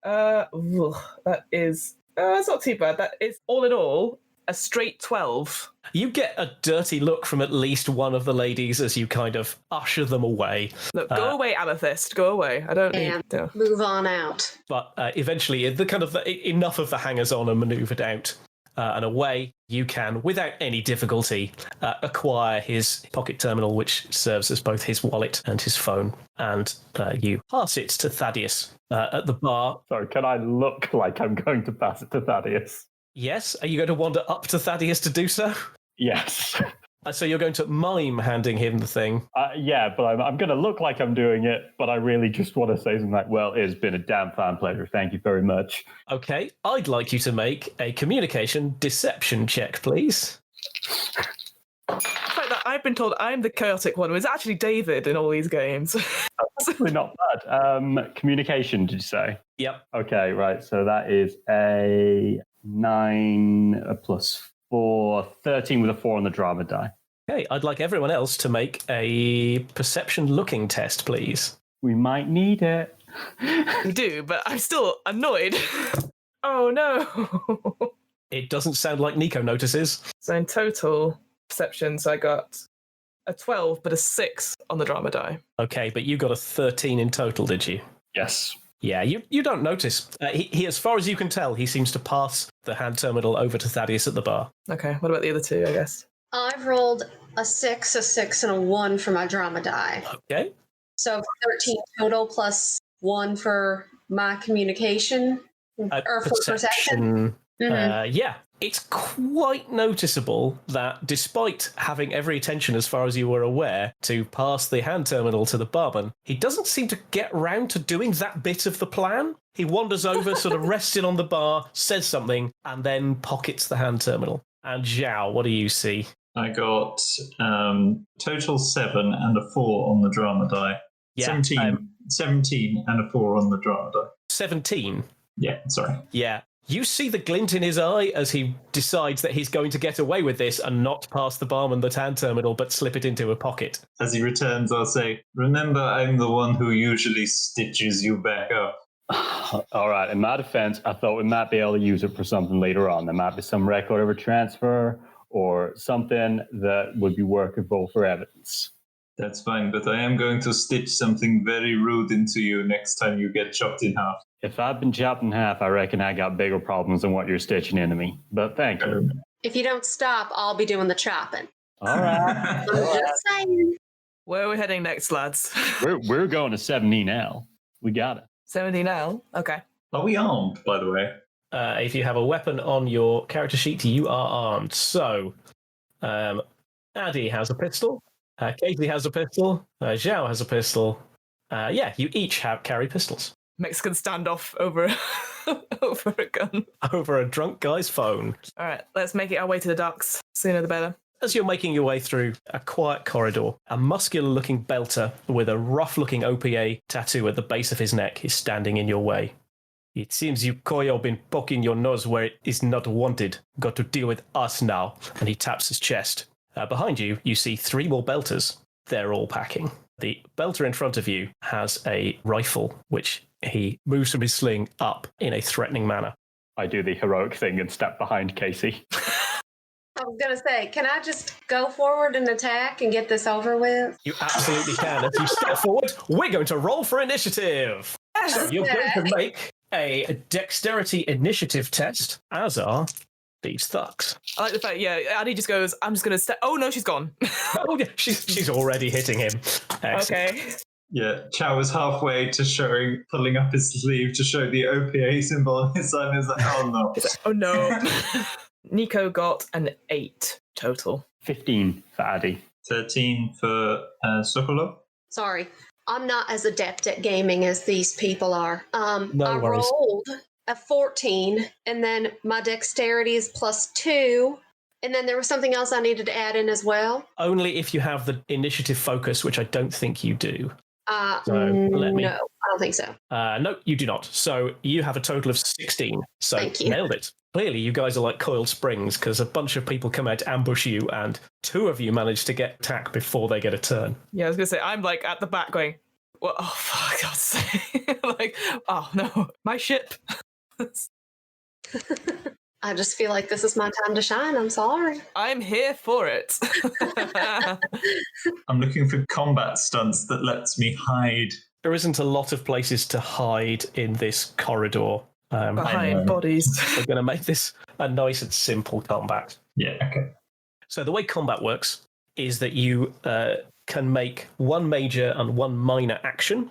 A: That is. That's not too bad. That is all in all a straight 12.
B: You get a dirty look from at least one of the ladies as you kind of usher them away.
A: Look, go away, Amethyst. Go away. I don't need to.
E: Move on out.
B: But eventually, enough of the hangers-on are manoeuvred out. And away you can, without any difficulty, acquire his pocket terminal, which serves as both his wallet and his phone. And you pass it to Thaddeus at the bar.
C: Sorry, can I look like I'm going to pass it to Thaddeus?
B: Yes. Are you going to wander up to Thaddeus to do so?
C: Yes.
B: So you're going to mime handing him the thing?
C: Yeah, but I'm going to look like I'm doing it, but I really just want to say something like, well, it's been a damn fine pleasure. Thank you very much.
B: Okay, I'd like you to make a communication deception check, please.
A: The fact that I've been told I'm the chaotic one was actually David in all these games.
C: That's actually not bad. Communication, did you say?
B: Yep.
C: Okay, right. So that is a 9 plus 4, 13 with a 4 on the drama die.
B: Okay, I'd like everyone else to make a perception looking test, please.
C: We might need it.
A: We do, but I'm still annoyed. Oh no.
B: It doesn't sound like Nico notices.
A: So in total perceptions, I got a 12, but a 6 on the drama die.
B: Okay, but you got a 13 in total, did you?
C: Yes.
B: Yeah, you don't notice. He, as far as you can tell, he seems to pass the hand terminal over to Thaddeus at the bar.
A: Okay, what about the other two, I guess?
E: I've rolled a 6, and a 1 for my drama die.
B: Okay.
E: So 13 total plus 1 for my communication or for perception. Mm-hmm.
B: Yeah, it's quite noticeable that despite having every intention, as far as you were aware, to pass the hand terminal to the barman, he doesn't seem to get round to doing that bit of the plan. He wanders over, sort of resting on the bar, says something, and then pockets the hand terminal. And Zhao, what do you see?
D: I got total 7 and a 4 on the drama die.
B: Yeah,
D: 17 and a 4 on the drama die.
B: 17?
D: Yeah, sorry.
B: Yeah. You see the glint in his eye as he decides that he's going to get away with this and not pass the barman the hand terminal, but slip it into a pocket.
D: As he returns, I'll say, remember, I'm the one who usually stitches you back up.
C: All right, in my defense, I thought we might be able to use it for something later on. There might be some record of a transfer or something that would be workable for evidence.
D: That's fine, but I am going to stitch something very rude into you next time you get chopped in half.
C: If I've been chopped in half, I reckon I got bigger problems than what you're stitching into me. But thank you.
E: If you don't stop, I'll be doing the chopping.
C: All right.
E: I'm just saying.
A: Where are we heading next, lads?
C: We're going to 70L. We got it.
A: 70L? Okay.
D: Are we armed, by the way?
B: If you have a weapon on your character sheet, you are armed. So, Addy has a pistol. Katie has a pistol. Zhao has a pistol. Yeah, you each carry pistols.
A: Mexican standoff over over a gun.
B: Over a drunk guy's phone.
A: All right, let's make it our way to the docks. Sooner the better.
B: As you're making your way through a quiet corridor, a muscular-looking belter with a rough-looking OPA tattoo at the base of his neck is standing in your way. It seems you Koyo been poking your nose where it is not wanted. Got to deal with us now. And he taps his chest. Behind you, you see 3 more belters. They're all packing. The belter in front of you has a rifle, which he moves from his sling up in a threatening manner.
C: I do the heroic thing and step behind Casey.
E: I was going to say, can I just go forward and attack and get this over with?
B: You absolutely can. As you step forward, we're going to roll for initiative. So you're going to make a dexterity initiative test, as are these thugs.
A: I like the fact, Addy just goes, I'm just going to step. Oh, no, she's gone.
B: Oh, yeah, she's already hitting him. Excellent.
A: Okay.
D: Yeah, Chow was halfway to pulling up his sleeve to show the OPA symbol on his side. He's like, oh no.
A: Oh, no. Nico got an 8 total.
C: 15 for Addy.
D: 13 for Sokolov.
E: Sorry, I'm not as adept at gaming as these people are.
B: No
E: I
B: worries.
E: rolled a 14, and then my dexterity is +2, and then there was something else I needed to add in as well.
B: Only if you have the initiative focus, which I don't think you do. So let me.
E: No, I don't think so.
B: No, you do not. So you have a total of 16. So
E: Thank you.
B: nailed it. Clearly, you guys are like coiled springs because a bunch of people come out to ambush you, and 2 of you manage to get attack before they get a turn.
A: Yeah, I was going to say, I'm like at the back going, well, oh, for God's sake. Like, oh, no, my ship.
E: I just feel like this is my time to shine. I'm sorry.
A: I'm here for it.
D: I'm looking for combat stunts that lets me hide.
B: There isn't a lot of places to hide in this corridor.
A: Behind bodies.
B: We're going to make this a nice and simple combat.
D: Yeah, okay.
B: So the way combat works is that you can make one major and one minor action.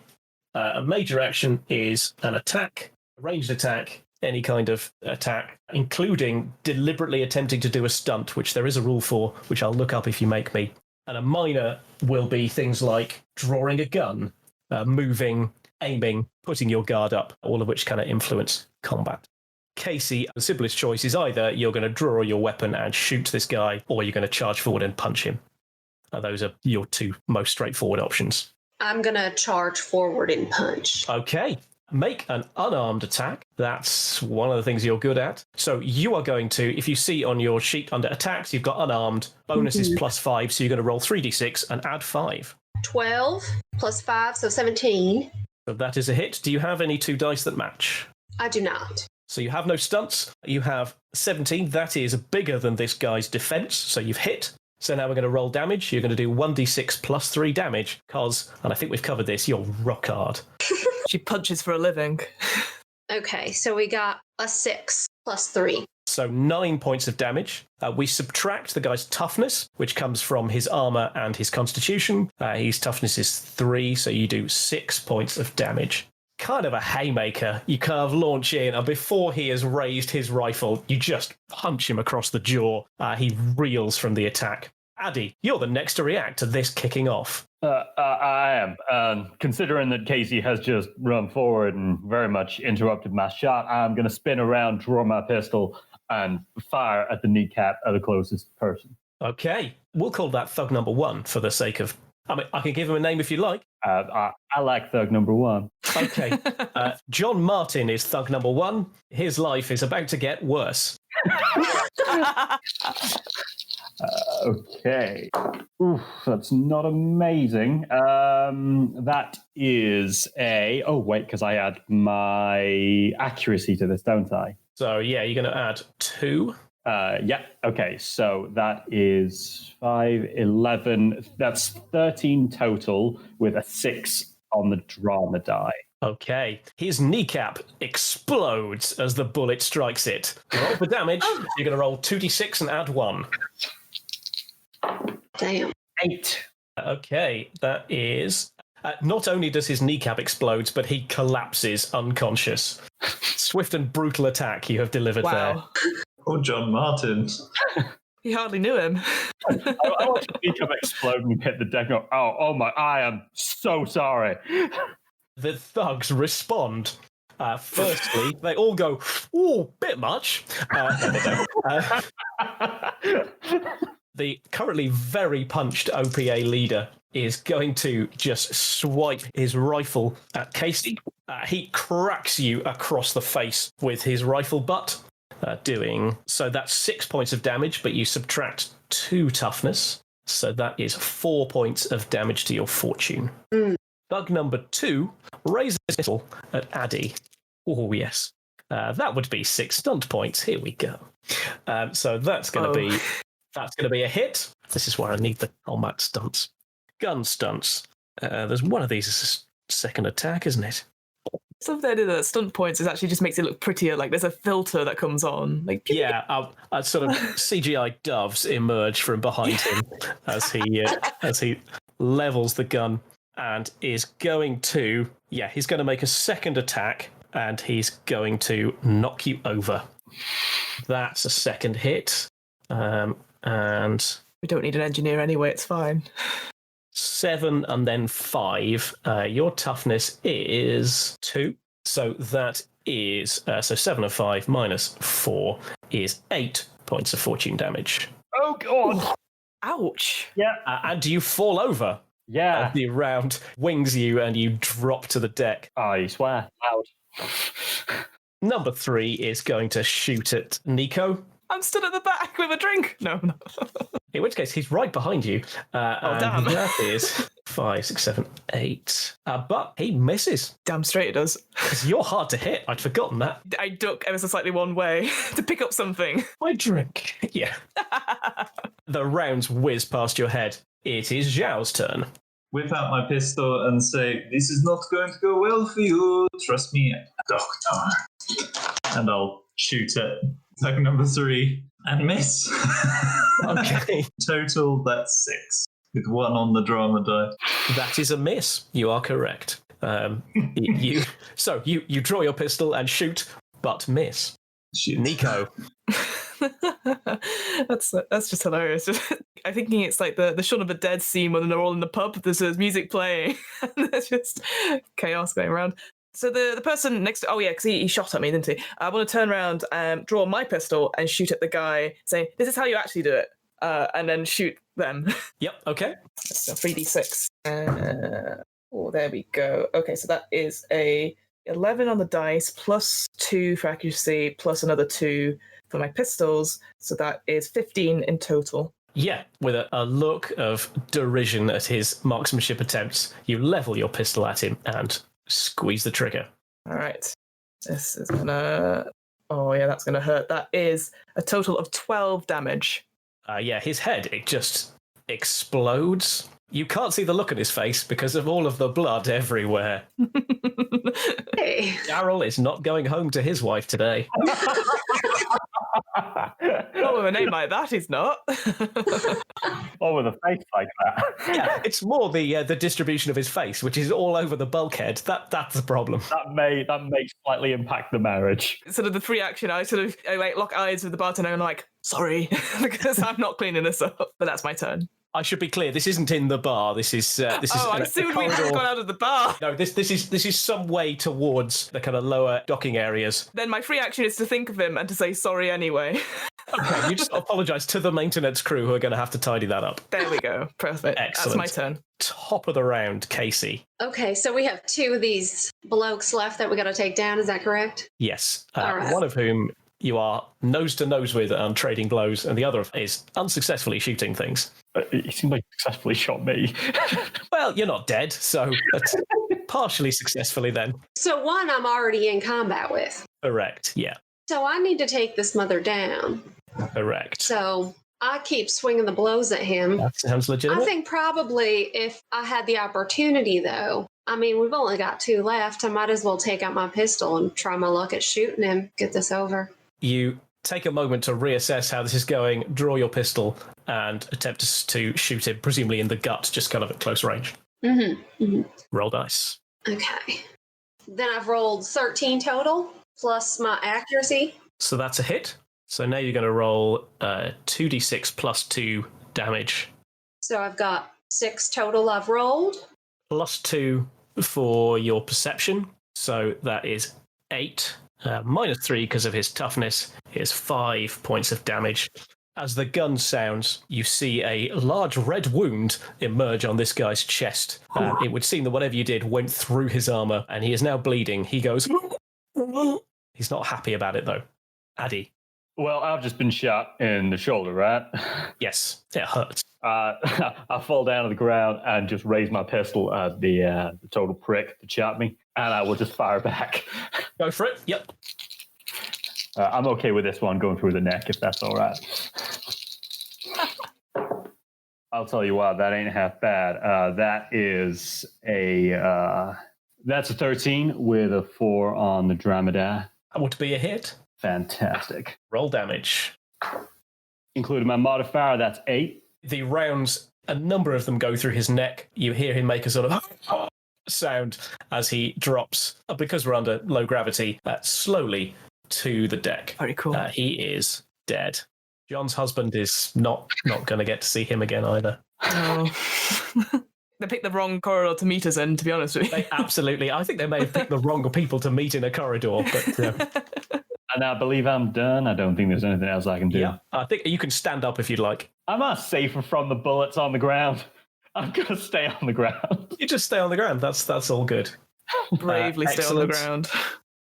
B: A major action is an attack, a ranged attack, any kind of attack, including deliberately attempting to do a stunt, which there is a rule for, which I'll look up if you make me. And a minor will be things like drawing a gun, moving, aiming, putting your guard up, all of which kind of influence combat. Casey, the simplest choice is either you're going to draw your weapon and shoot this guy, or you're going to charge forward and punch him. Those are your 2 most straightforward options.
E: I'm going to charge forward and punch.
B: Okay. Make an unarmed attack. That's one of the things you're good at. So you are going to, if you see on your sheet under attacks, you've got unarmed. Bonus is +5, so you're going to roll 3d6 and add 5.
E: 12 plus 5, so 17.
B: So that is a hit. Do you have any 2 dice that match?
E: I do not.
B: So you have no stunts. You have 17. That is bigger than this guy's defense, so you've hit. So now we're going to roll damage. You're going to do 1d6 plus 3 damage, because, and I think we've covered this, you're rock hard.
A: She punches for a living.
E: Okay, so we got a 6 plus 3.
B: So 9 points of damage. We subtract the guy's toughness, which comes from his armor and his constitution. His toughness is 3, so you do 6 points of damage. Kind of a haymaker. You kind of launch in, and before he has raised his rifle, you just punch him across the jaw. He reels from the attack. Addy, you're the next to react to this kicking off.
C: I am. Considering that Casey has just run forward and very much interrupted my shot, I'm going to spin around, draw my pistol, and fire at the kneecap of the closest person.
B: Okay, we'll call that thug number 1 for the sake of... I mean, I can give him a name if you like.
C: I like thug number 1.
B: Okay. John Martin is thug number 1. His life is about to get worse.
C: Okay. Oof, that's not amazing. That is a... Oh, wait, because I add my accuracy to this, don't I?
B: So, yeah, you're going to add 2.
C: Yeah, okay, so that is 5, 11, that's 13 total with a 6 on the drama die.
B: Okay, his kneecap explodes as the bullet strikes it. Roll for damage, you're going to roll 2d6 and add 1.
E: Damn.
C: 8.
B: Okay, that is... not only does his kneecap explode, but he collapses unconscious. Swift and brutal attack you have delivered there.
D: Oh, John Martin.
A: He hardly knew him.
C: I watched the kneecap explode and hit the deck and go, oh my, I am so sorry.
B: The thugs respond. Firstly, they all go, ooh, bit much. The currently very punched OPA leader is going to just swipe his rifle at Casey. He cracks you across the face with his rifle butt, so that's 6 points of damage, but you subtract 2 toughness, so that is 4 points of damage to your fortune. Thug number 2 raises his pistol at Addy. Oh, yes. That would be 6 stunt points. Here we go. So that's going to be a hit. This is where I need the combat stunts. Gun stunts. There's one of these as a second attack, isn't it?
A: Some of the idea that stunt points is actually just makes it look prettier. Like there's a filter that comes on. Like
B: Yeah, a sort of CGI doves emerge from behind him as he levels the gun and is going to he's going to make a second attack and he's going to knock you over. That's a second hit, and
A: we don't need an engineer anyway. It's fine.
B: 7 and then 5. Your toughness is 2. So that is... so 7 and 5 minus 4 is 8 points of fortune damage.
C: Oh, God.
A: Ouch.
C: Yeah.
B: And you fall over.
C: Yeah.
B: The round wings you and you drop to the deck.
C: Oh, you swear. Loud.
B: Number 3 is going to shoot at Nico.
A: I'm stood at the back with a drink. No.
B: In which case, he's right behind you. And
A: damn.
B: that is 5, 6, 7, 8. But he misses.
A: Damn straight it does.
B: Because you're hard to hit. I'd forgotten that.
A: I duck ever so slightly one way to pick up something.
B: My drink. Yeah. The rounds whiz past your head. It is Zhao's turn.
D: Whip out my pistol and say, "This is not going to go well for you. Trust me, doctor." And I'll shoot at attack number 3 and miss.
B: Okay.
D: Total, that's 6. With 1 on the drama die.
B: That is a miss. You are correct. You draw your pistol and shoot, but miss.
D: Shit.
B: Nico.
A: That's just hilarious. I'm thinking it's like the Shaun of the Dead scene when they're all in the pub. There's music playing, and there's just chaos going around. So the person next to, because he shot at me, didn't he? I want to turn around and draw my pistol and shoot at the guy, saying, "This is how you actually do it," and then shoot them.
B: Yep. Okay.
A: So 3d6. There we go. Okay, so that is a 11 on the dice, plus 2 for accuracy, plus another 2 for my pistols. So that is 15 in total.
B: Yeah, with a look of derision at his marksmanship attempts, you level your pistol at him and squeeze the trigger.
A: All right. This is gonna... Oh, yeah, that's gonna hurt. That is a total of 12 damage.
B: His head, it just explodes. You can't see the look on his face because of all of the blood everywhere.
E: Hey.
B: Daryl is not going home to his wife today.
A: Not with a name like that, he's not.
C: Or with a face like that.
B: Yeah, it's more the distribution of his face, which is all over the bulkhead. That's the problem.
C: That may slightly impact the marriage.
A: Sort of the free action, I lock eyes with the bartender and I'm like, sorry, because I'm not cleaning this up. But that's my turn.
B: I should be clear. This isn't in the bar. This is.
A: I assumed we'd just gone out of the bar.
B: No, this is some way towards the kind of lower docking areas.
A: Then my free action is to think of him and to say sorry anyway.
B: Okay, you just apologise to the maintenance crew who are going to have to tidy that up.
A: There we go. Perfect.
B: Excellent.
A: That's my turn.
B: Top of the round, Casey.
E: Okay, so we have 2 of these blokes left that we got to take down. Is that correct?
B: Yes.
E: All right.
B: One of whom you are nose to nose with and trading blows, and the other is unsuccessfully shooting things.
C: He seems like he successfully shot me.
B: Well, you're not dead, so that's partially successfully then.
E: So one I'm already in combat with.
B: Correct, yeah.
E: So I need to take this mother down.
B: Correct.
E: So I keep swinging the blows at him.
B: That sounds legitimate.
E: I think probably if I had the opportunity, though, I mean, we've only got 2 left. I might as well take out my pistol and try my luck at shooting him, get this over.
B: You take a moment to reassess how this is going, draw your pistol, and attempt to shoot him, presumably in the gut, just kind of at close range.
E: Mm-hmm. Mm-hmm.
B: Roll dice.
E: Okay. Then I've rolled 13 total, plus my accuracy.
B: So that's a hit. So now you're going to roll 2d6 plus 2 damage.
E: So I've got 6 total I've rolled.
B: Plus 2 for your perception. So that is 8. Minus 3 because of his toughness is 5 points of damage. As the gun sounds, you see a large red wound emerge on this guy's chest. It would seem that whatever you did went through his armor, and he is now bleeding. He goes... He's not happy about it, though. Addy.
C: Well, I've just been shot in the shoulder, right?
B: Yes, it hurts.
C: I fall down to the ground and just raise my pistol at the total prick that shot me, and I will just fire back.
B: Go for it. Yep.
C: I'm okay with this one going through the neck, if that's all right. I'll tell you what, that ain't half bad. That is a That's a 13 with a 4 on the dromedary.
B: That would be a hit.
C: Fantastic.
B: Roll damage.
C: Including my modifier, that's 8.
B: The rounds, a number of them go through his neck. You hear him make a sort of sound as he drops, because we're under low gravity, slowly to the deck.
A: Very cool.
B: He is dead. John's husband is not going to get to see him again either.
A: Oh. They picked the wrong corridor to meet us in, to be honest with you.
B: Absolutely. I think they may have picked the wrong people to meet in a corridor, but...
C: And I believe I'm done. I don't think there's anything else I can do.
B: Yeah, I think you can stand up if you'd like.
C: I'm safer from the bullets on the ground. I'm going to stay on the ground.
B: You just stay on the ground. That's all good.
A: Bravely stay on the ground.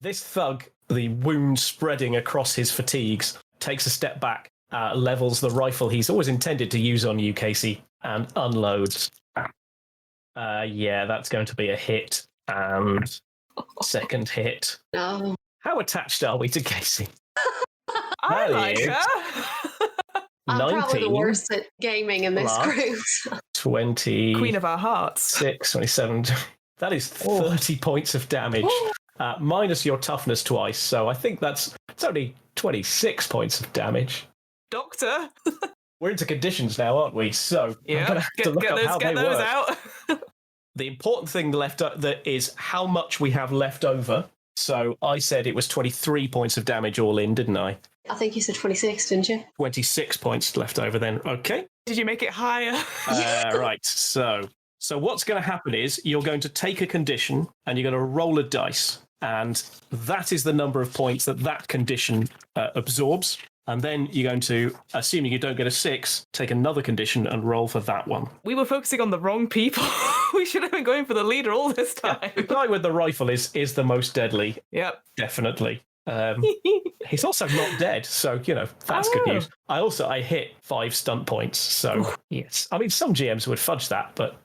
B: This thug, the wound spreading across his fatigues, takes a step back, levels the rifle he's always intended to use on you, Casey, and unloads. Yeah, that's going to be a hit. And second hit.
E: No.
B: How attached are we to Casey?
A: I like her.
E: I'm
B: 19,
E: probably the worst at gaming in this group.
B: 20.
A: Queen of our hearts.
B: 6, 27. That is 30 points of damage, minus your toughness twice. So I think it's only 26 points of damage.
A: Doctor.
B: We're into conditions now, aren't we? So
A: Yeah,
B: I'm going to have to look up how they
A: those
B: work.
A: out.
B: The important thing that is how much we have left over. So I said it was 23 points of damage all in, didn't I?
E: I think you said 26, didn't you?
B: 26 points left over then. Okay.
A: Did you make it higher?
B: Right. So what's going to happen is you're going to take a condition and you're going to roll a dice. And that is the number of points that condition absorbs. And then you're going to, assuming you don't get a 6, take another condition and roll for that one.
A: We were focusing on the wrong people. We should have been going for the leader all this time.
B: Yeah, the guy with the rifle is the most deadly.
A: Yep.
B: Definitely. He's also not dead, so, that's good news. I hit 5 stunt points, so yes. I mean, some GMs would fudge that, but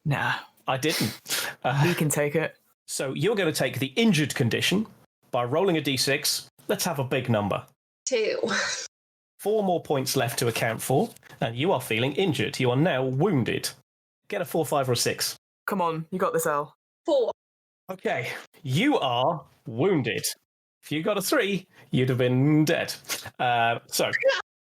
A: nah.
B: I didn't.
A: We can take it.
B: So you're going to take the injured condition by rolling a d6. Let's have a big number.
E: 2.
B: 4 more points left to account for, and you are feeling injured. You are now wounded. Get a 4, 5, or 6.
A: Come on, you got this, Elle.
E: 4.
B: Okay, you are wounded. If you got a 3, you'd have been dead. So,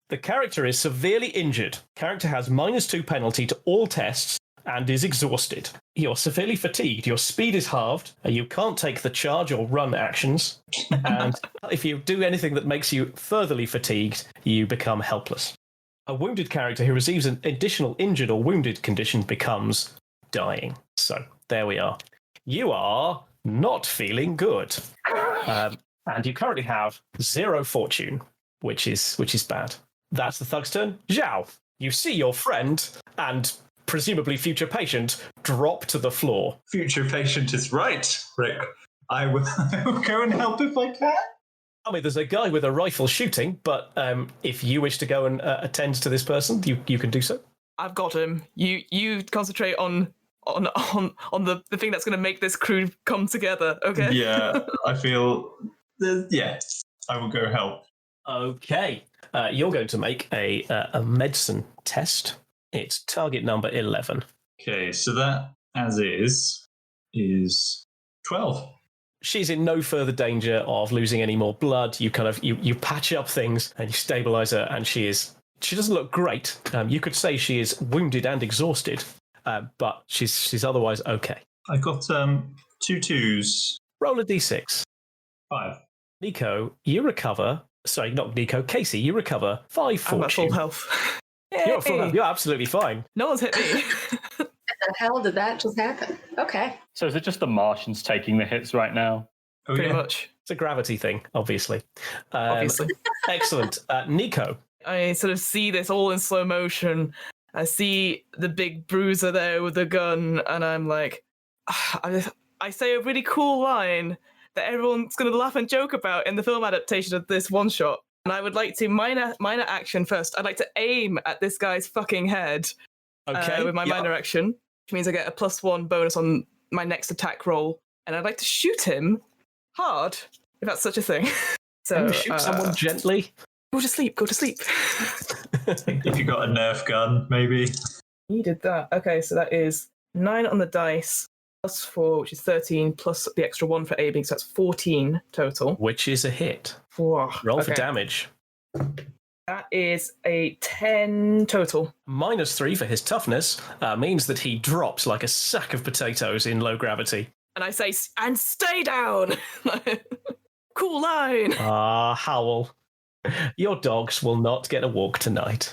B: the character is severely injured. Character has -2 penalty to all tests and is exhausted. You're severely fatigued. Your speed is halved. You can't take the charge or run actions. And if you do anything that makes you furtherly fatigued, you become helpless. A wounded character who receives an additional injured or wounded condition becomes dying. So, there we are. You are not feeling good. And you currently have 0 fortune, which is bad. That's the thug's turn. Zhao, you see your friend and presumably future patient drop to the floor.
D: Future patient is right, Rick. I will go and help if I can.
B: I mean, there's a guy with a rifle shooting, but if you wish to go and attend to this person, you can do so.
A: I've got him. You concentrate on the thing that's going to make this crew come together, okay?
D: Yeah, I feel... yes, I will go help.
B: Okay. You're going to make a medicine test. It's target number 11.
D: Okay, so that, as is 12.
B: She's in no further danger of losing any more blood. You you patch up things and you stabilize her, and she doesn't look great. You could say she is wounded and exhausted, but she's otherwise okay.
D: I got 2 2s.
B: Roll a d6.
D: 5.
B: Nico, you recover. Sorry, not Nico. Casey, you recover 5 fortune.
A: I'm at full health.
B: You're at full health. You're absolutely fine.
A: No one's hit me.
E: What the hell did that just happen? Okay.
C: So is it just the Martians taking the hits right now?
D: Oh,
A: Pretty
D: yeah.
A: much.
B: It's a gravity thing, obviously.
A: Obviously.
B: Excellent. Nico.
A: I sort of see this all in slow motion. I see the big bruiser there with the gun, and I'm like, I say a really cool line that everyone's going to laugh and joke about in the film adaptation of this one shot. And I would like to minor action first. I'd like to aim at this guy's fucking head.
B: Okay.
A: With my minor action, which means I get a +1 bonus on my next attack roll. And I'd like to shoot him hard, if that's such a thing. So
B: Can you shoot someone gently?
A: Go to sleep.
D: If you got a Nerf gun, maybe.
A: You did that. Okay, so that is 9 on the dice. plus 4, which is 13, plus the extra 1 for aiming, so that's 14 total.
B: Which is a hit.
A: Whoa,
B: Roll for
A: okay.
B: damage.
A: That is a 10 total.
B: -3 for his toughness means that he drops like a sack of potatoes in low gravity.
A: And I say, and stay down! Cool line!
B: Howl. Your dogs will not get a walk tonight.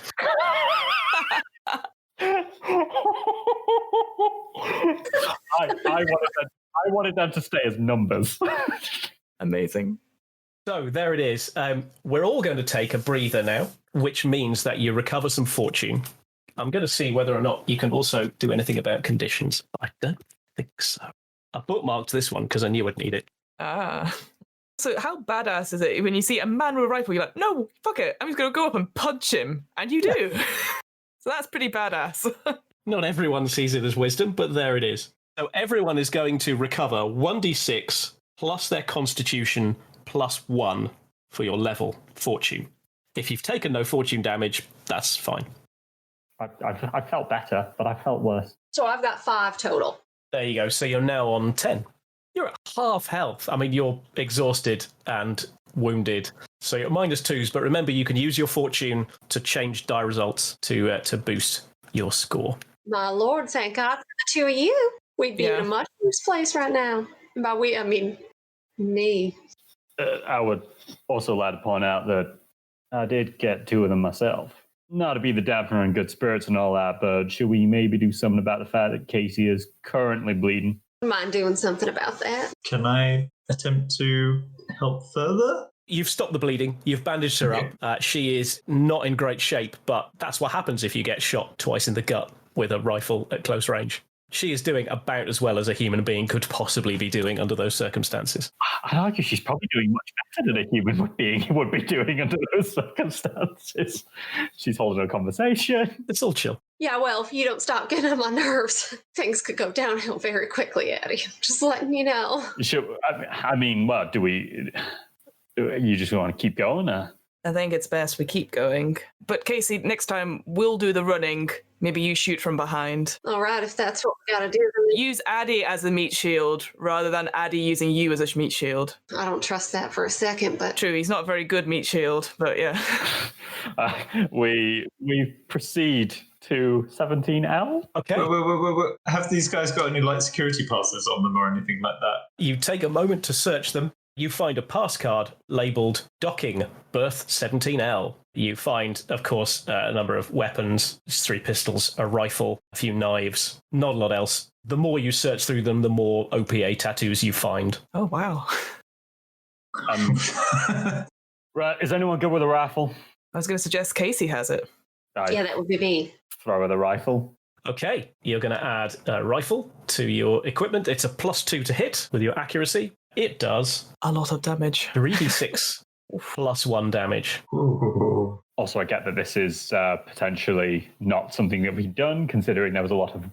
C: I wanted them to stay as numbers.
A: Amazing.
B: So there it is. We're all going to take a breather now, which means that you recover some fortune. I'm going to see whether or not you can also do anything about conditions. I don't think so. I bookmarked this one because I knew I'd need it.
A: So how badass is it when you see a man with a rifle, you're like, no, fuck it, I'm just going to go up and punch him. And you do. So that's pretty badass.
B: Not everyone sees it as wisdom, but there it is. So everyone is going to recover 1d6 plus their constitution +1 for your level fortune. If you've taken no fortune damage, that's fine.
C: I felt better, but I felt worse.
E: So I've got 5 total.
B: There you go. So you're now on 10. You're at half health. I mean, you're exhausted and wounded. So you're at -2s, but remember, you can use your fortune to change die results to boost your score.
E: My lord, thank God for the 2 of you. We'd be in a much worse place right now. And by we, I mean me.
C: I would also like to point out that I did get 2 of them myself. Not to be the dampener and good spirits and all that, but should we maybe do something about the fact that Casey is currently bleeding?
E: Mind doing something about that?
D: Can I attempt to help further?
B: You've stopped the bleeding. You've bandaged her up. She is not in great shape, but that's what happens if you get shot twice in the gut with a rifle at close range. She is doing about as well as a human being could possibly be doing under those circumstances.
C: I'd argue she's probably doing much better than a human would be doing under those circumstances. She's holding a conversation.
B: It's all chill.
E: Yeah, well, if you don't stop getting on my nerves, things could go downhill very quickly, Addie. Just letting you know.
C: I mean, what do we... You just want to keep going?
A: I think it's best we keep going. But Casey, next time we'll do the running. Maybe you shoot from behind.
E: All right, if that's what we gotta do.
A: Use Addie as the meat shield rather than Addie using you as a meat shield.
E: I don't trust that for a second, but...
A: True, he's not a very good meat shield, but yeah.
C: We proceed to 17L.
B: Okay.
D: Wait. Have these guys got any like security passes on them or anything like that?
B: You take a moment to search them. You find a pass card labelled Docking, Berth 17L. You find, of course, a number of weapons, 3 pistols, a rifle, a few knives, not a lot else. The more you search through them, the more OPA tattoos you find.
A: Oh, wow.
C: Right, is anyone good with a rifle?
A: I was going to suggest Casey has it.
E: Yeah, that would be me.
C: Throw her the rifle.
B: Okay, you're going to add a rifle to your equipment. It's a +2 to hit with your accuracy. It does
A: a lot of damage.
B: 3d6 +1 damage.
D: Ooh.
C: Also, I get that this is potentially not something that we've done, considering there was a lot of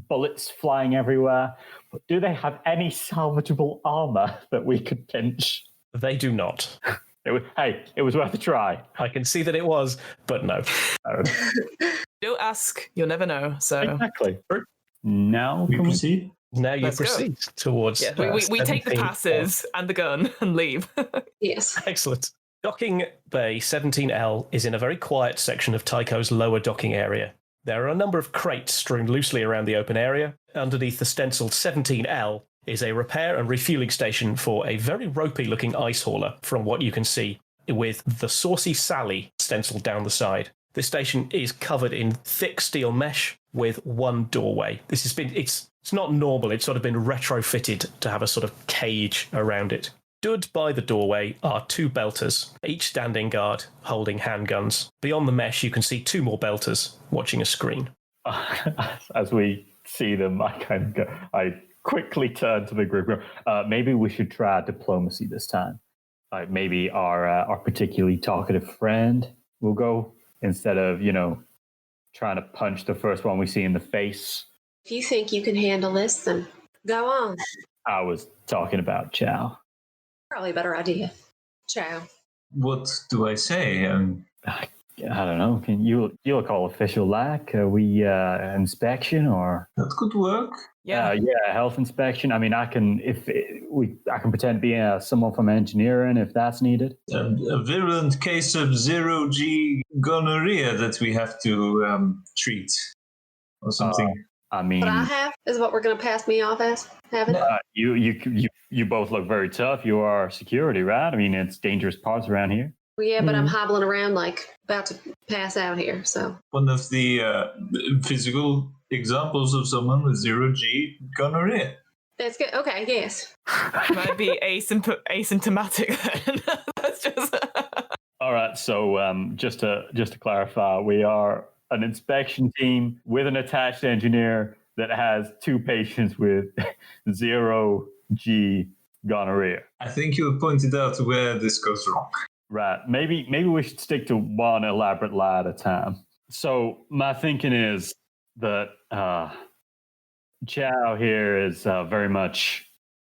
C: bullets flying everywhere. But do they have any salvageable armor that we could pinch?
B: They do not.
C: It was worth a try.
B: I can see that it was, but no.
A: Don't ask, you'll never know. So
C: Exactly. Now
D: We proceed.
B: Now you
A: Let's
B: proceed towards...
A: Yeah, we take the passes and the gun and leave.
E: Yes.
B: Excellent. Docking Bay 17L is in a very quiet section of Tycho's lower docking area. There are a number of crates strewn loosely around the open area. Underneath the stenciled 17L is a repair and refueling station for a very ropey-looking ice hauler, from what you can see, with the Saucy Sally stenciled down the side. This station is covered in thick steel mesh with one doorway. This has been... It's not normal. It's sort of been retrofitted to have a sort of cage around it. Stood by the doorway are 2 belters, each standing guard, holding handguns. Beyond the mesh, you can see 2 more belters watching a screen.
C: As we see them, I quickly turn to the group. Maybe we should try diplomacy this time. Maybe our particularly talkative friend will go instead of, trying to punch the first one we see in the face.
E: If you think you can handle this, then go on.
C: I was talking about Chow.
E: Probably a better idea. Ciao.
D: What do I say?
C: I don't know. Can you'll call official like? Are we inspection or?
D: That could work.
A: Yeah.
C: Health inspection. I mean, I can pretend to be someone from engineering if that's needed.
D: A virulent case of 0G gonorrhea that we have to treat, or something.
C: I mean,
E: What I have is what we're going to pass me off as having.
C: you both look very tough. You are security, right? I mean, it's dangerous parts around here.
E: Well, yeah, but I'm hobbling around like about to pass out here. So
D: One of the physical examples of someone with 0G gonorrhea.
E: that's good. Okay, yes.
A: Might be asymptomatic then. That's just.
C: All right. So just to clarify, we are an inspection team with an attached engineer that has 2 patients with 0G gonorrhea.
D: I think you have pointed out where this goes wrong.
C: Right. Maybe we should stick to one elaborate lie at a time. So my thinking is that Chow here is very much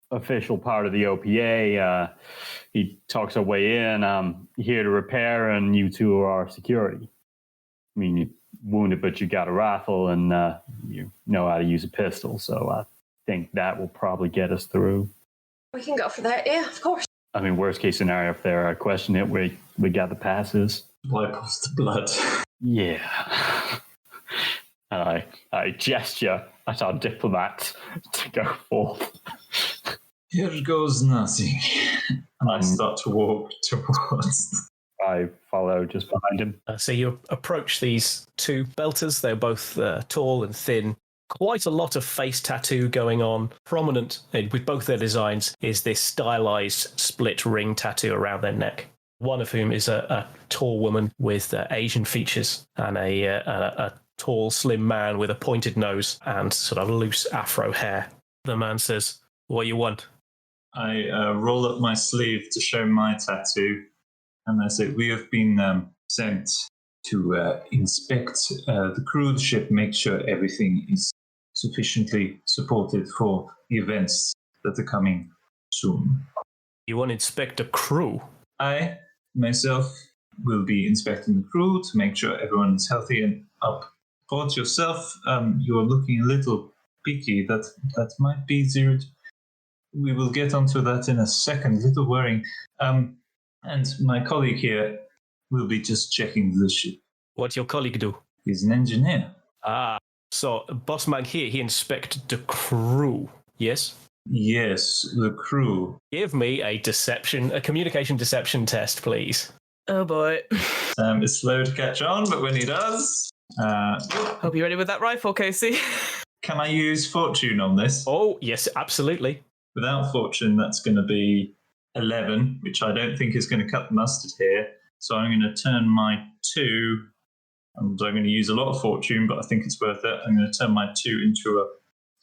C: official part of the OPA. He talks our way in. I'm here to repair, and you two are security. I mean, you're wounded, but you got a rifle, and you know how to use a pistol. So I think that will probably get us through.
E: We can go for that. Yeah, of course.
C: I mean, worst case scenario, if they're questioning it, we got the passes.
D: Wipe off the blood.
C: Yeah. And I gesture at our diplomat to go forth.
D: Here goes nothing. And I start to walk towards.
C: I follow just behind him.
B: So you approach these 2 belters. They're both tall and thin. Quite a lot of face tattoo going on. Prominent with both their designs is this stylized split ring tattoo around their neck. One of whom is a tall woman with Asian features and a tall, slim man with a pointed nose and sort of loose afro hair. The man says, "What you want?"
D: I roll up my sleeve to show my tattoo, and I say, "We have been sent to inspect the cruise ship, make sure everything is sufficiently supported for the events that are coming soon."
B: You want to inspect the crew?
D: I, myself, will be inspecting the crew to make sure everyone is healthy and up. Report yourself. You're looking a little peaky. That might be 0. We will get onto that in a second. Little worrying. And my colleague here will be just checking the ship.
B: What's your colleague do?
D: He's an engineer.
B: So Bossman here, he inspected the crew, yes?
D: Yes, the crew.
B: Give me a communication deception test, please.
A: Oh boy.
D: Sam is slow to catch on, but when he does...
A: Hope you're ready with that rifle, Casey.
D: Can I use fortune on this?
B: Oh, yes, absolutely.
D: Without fortune, that's going to be 11, which I don't think is going to cut the mustard here. So I'm going to turn my 2... And I'm going to use a lot of fortune, but I think it's worth it. I'm going to turn my 2 into a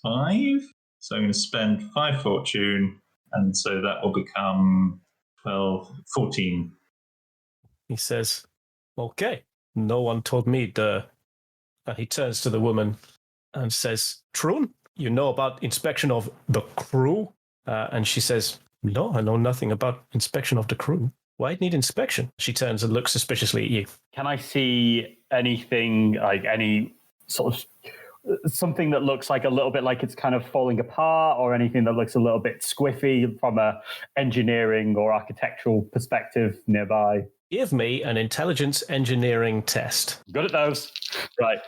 D: 5. So I'm going to spend 5 fortune, and so that will become 12, 14.
B: He says, "Okay, no one told me And he turns to the woman and says, "Trun, you know about inspection of the crew?" And she says, "No, I know nothing about inspection of the crew. Why need inspection?" She turns and looks suspiciously at you.
C: Can I see anything, like any sort of something that looks like a little bit like it's kind of falling apart, or anything that looks a little bit squiffy from a engineering or architectural perspective nearby?
B: Give me an intelligence engineering test.
C: Good at those. Right.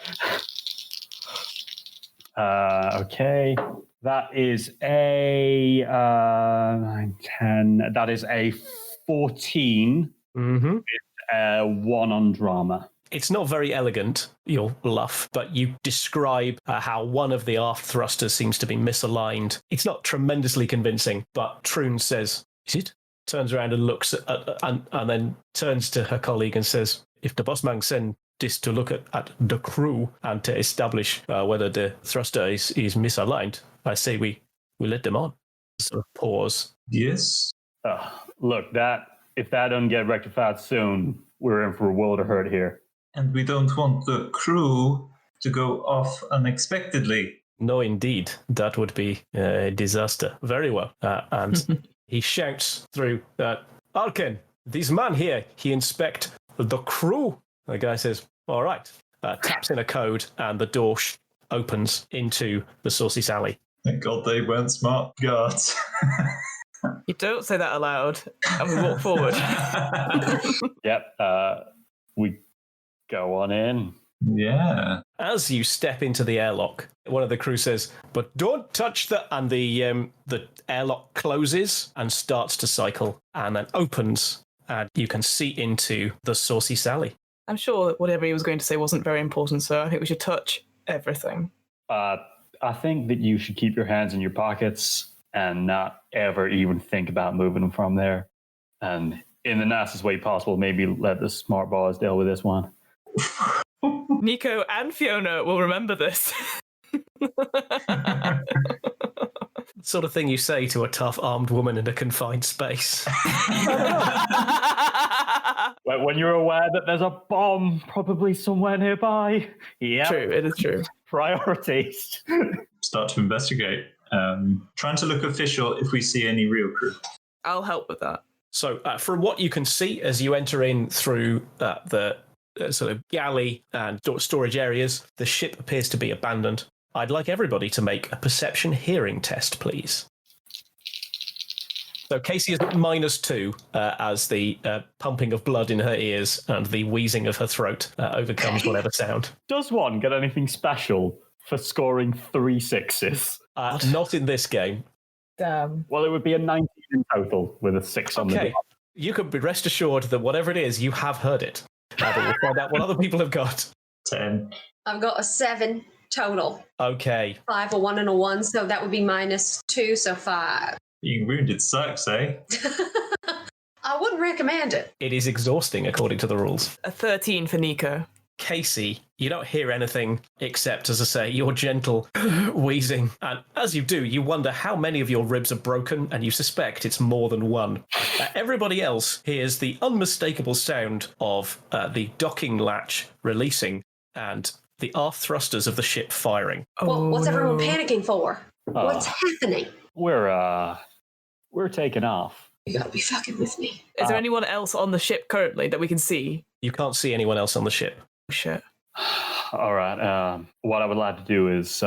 C: Okay. That is a 9, 10. That is a 14 with 1 on drama.
B: It's not very elegant, your bluff, but you describe how one of the aft thrusters seems to be misaligned. It's not tremendously convincing, but Troon says, "Is it?" Turns around and looks and then turns to her colleague and says, "If the bossman sent this to look at the crew and to establish whether the thruster is misaligned, I say we let them on." Sort of pause.
D: Yes.
C: Look, if that doesn't get rectified soon, we're in for a world of hurt here.
D: And we don't want the crew to go off unexpectedly.
B: No, indeed. That would be a disaster. Very well. And he shouts through that, "Arken, this man here, he inspect the crew. The guy says, all right. Taps in a code, and the door opens into the Saucy Sally.
D: Thank God they weren't smart guards.
A: You don't say that aloud, and we walk forward.
C: Yep. We go on in.
D: Yeah.
B: As you step into the airlock, one of the crew says, but don't touch and the airlock closes and starts to cycle and then opens, and you can see into the Saucy Sally.
A: I'm sure that whatever he was going to say wasn't very important, so I think we should touch everything.
C: I think that you should keep your hands in your pockets and not ever even think about moving them from there. And in the nicest way possible, maybe let the smart boys deal with this one.
A: Nico and Fiona will remember this.
B: Sort of thing you say to a tough armed woman in a confined space.
C: When you're aware that there's a bomb probably somewhere nearby. Yeah.
A: True, it is true.
C: Priorities.
D: Start to investigate. Trying to look official if we see any real crew.
A: I'll help with that.
B: So from what you can see as you enter in through the sort of galley and storage areas, the ship appears to be abandoned. I'd like everybody to make a perception hearing test, please. So Casey is at -2 as the pumping of blood in her ears and the wheezing of her throat overcomes whatever sound.
C: Does one get anything special for scoring 3 6s?
B: Not in this game.
A: Damn.
C: Well, it would be a 19 in total with a 6 on the
B: Okay,
C: dot.
B: you can be rest assured that whatever it is, you have heard it. But we'll find out what other people have got.
D: 10.
E: I've got a 7 total.
B: Okay.
E: 5, a 1, and a 1, so that would be -2, so 5.
D: Being wounded sucks, eh?
E: I wouldn't recommend it.
B: It is exhausting according to the rules.
A: A 13 for Nico.
B: Casey, you don't hear anything except, as I say, your gentle wheezing. And as you do, you wonder how many of your ribs are broken, and you suspect it's more than one. Everybody else hears the unmistakable sound of the docking latch releasing and the aft thrusters of the ship firing.
E: What's everyone panicking for? What's happening?
C: We're taking off.
E: You gotta be fucking with me.
A: Is there anyone else on the ship currently that we can see?
B: You can't see anyone else on the ship.
A: Oh, shit.
C: All right. What I would like to do is,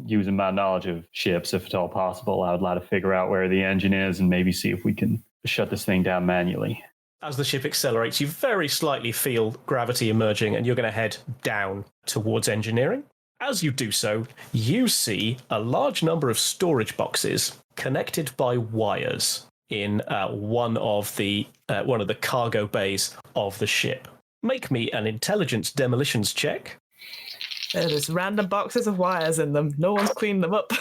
C: using my knowledge of ships, if at all possible, I would like to figure out where the engine is and maybe see if we can shut this thing down manually.
B: As the ship accelerates, you very slightly feel gravity emerging, and you're going to head down towards engineering. As you do so, you see a large number of storage boxes connected by wires in one of the cargo bays of the ship. Make me an intelligence demolitions check.
A: There's random boxes of wires in them. No one's cleaned them up.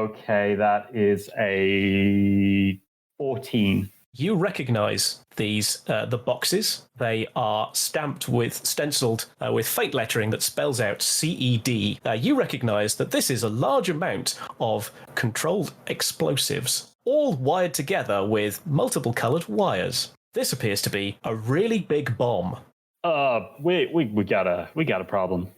C: Okay, that is a 14.
B: You recognize these, the boxes. They are stenciled with faint lettering that spells out CED. You recognize that this is a large amount of controlled explosives, all wired together with multiple colored wires. This appears to be a really big bomb.
C: We got a problem.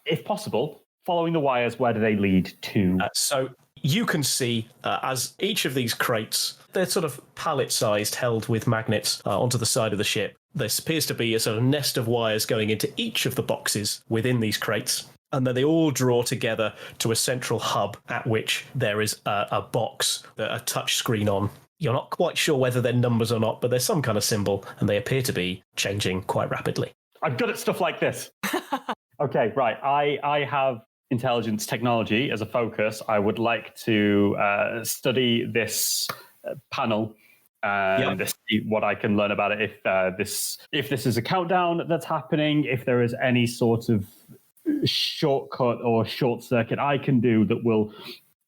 C: If possible, following the wires, where do they lead to?
B: So you can see as each of these crates, they're sort of pallet-sized, held with magnets onto the side of the ship. There appears to be a sort of nest of wires going into each of the boxes within these crates. And then they all draw together to a central hub at which there is a box, a touch screen on. You're not quite sure whether they're numbers or not, but there's some kind of symbol, and they appear to be changing quite rapidly.
C: I'm good at stuff like this. Okay, right. I have intelligence technology as a focus. I would like to study this panel and see what I can learn about it. If this is a countdown that's happening, if there is any sort of shortcut or short circuit I can do that will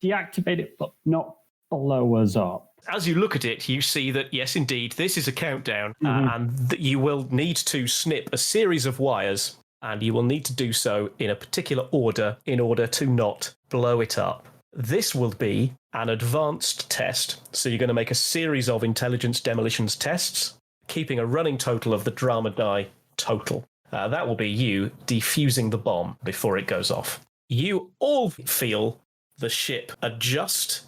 C: deactivate it, but not blow us up.
B: As you look at it, you see that, yes, indeed, this is a countdown, and that you will need to snip a series of wires, and you will need to do so in a particular order in order to not blow it up. This will be an advanced test, so you're going to make a series of intelligence demolitions tests, keeping a running total of the drama die total. That will be you defusing the bomb before it goes off. You all feel the ship adjust.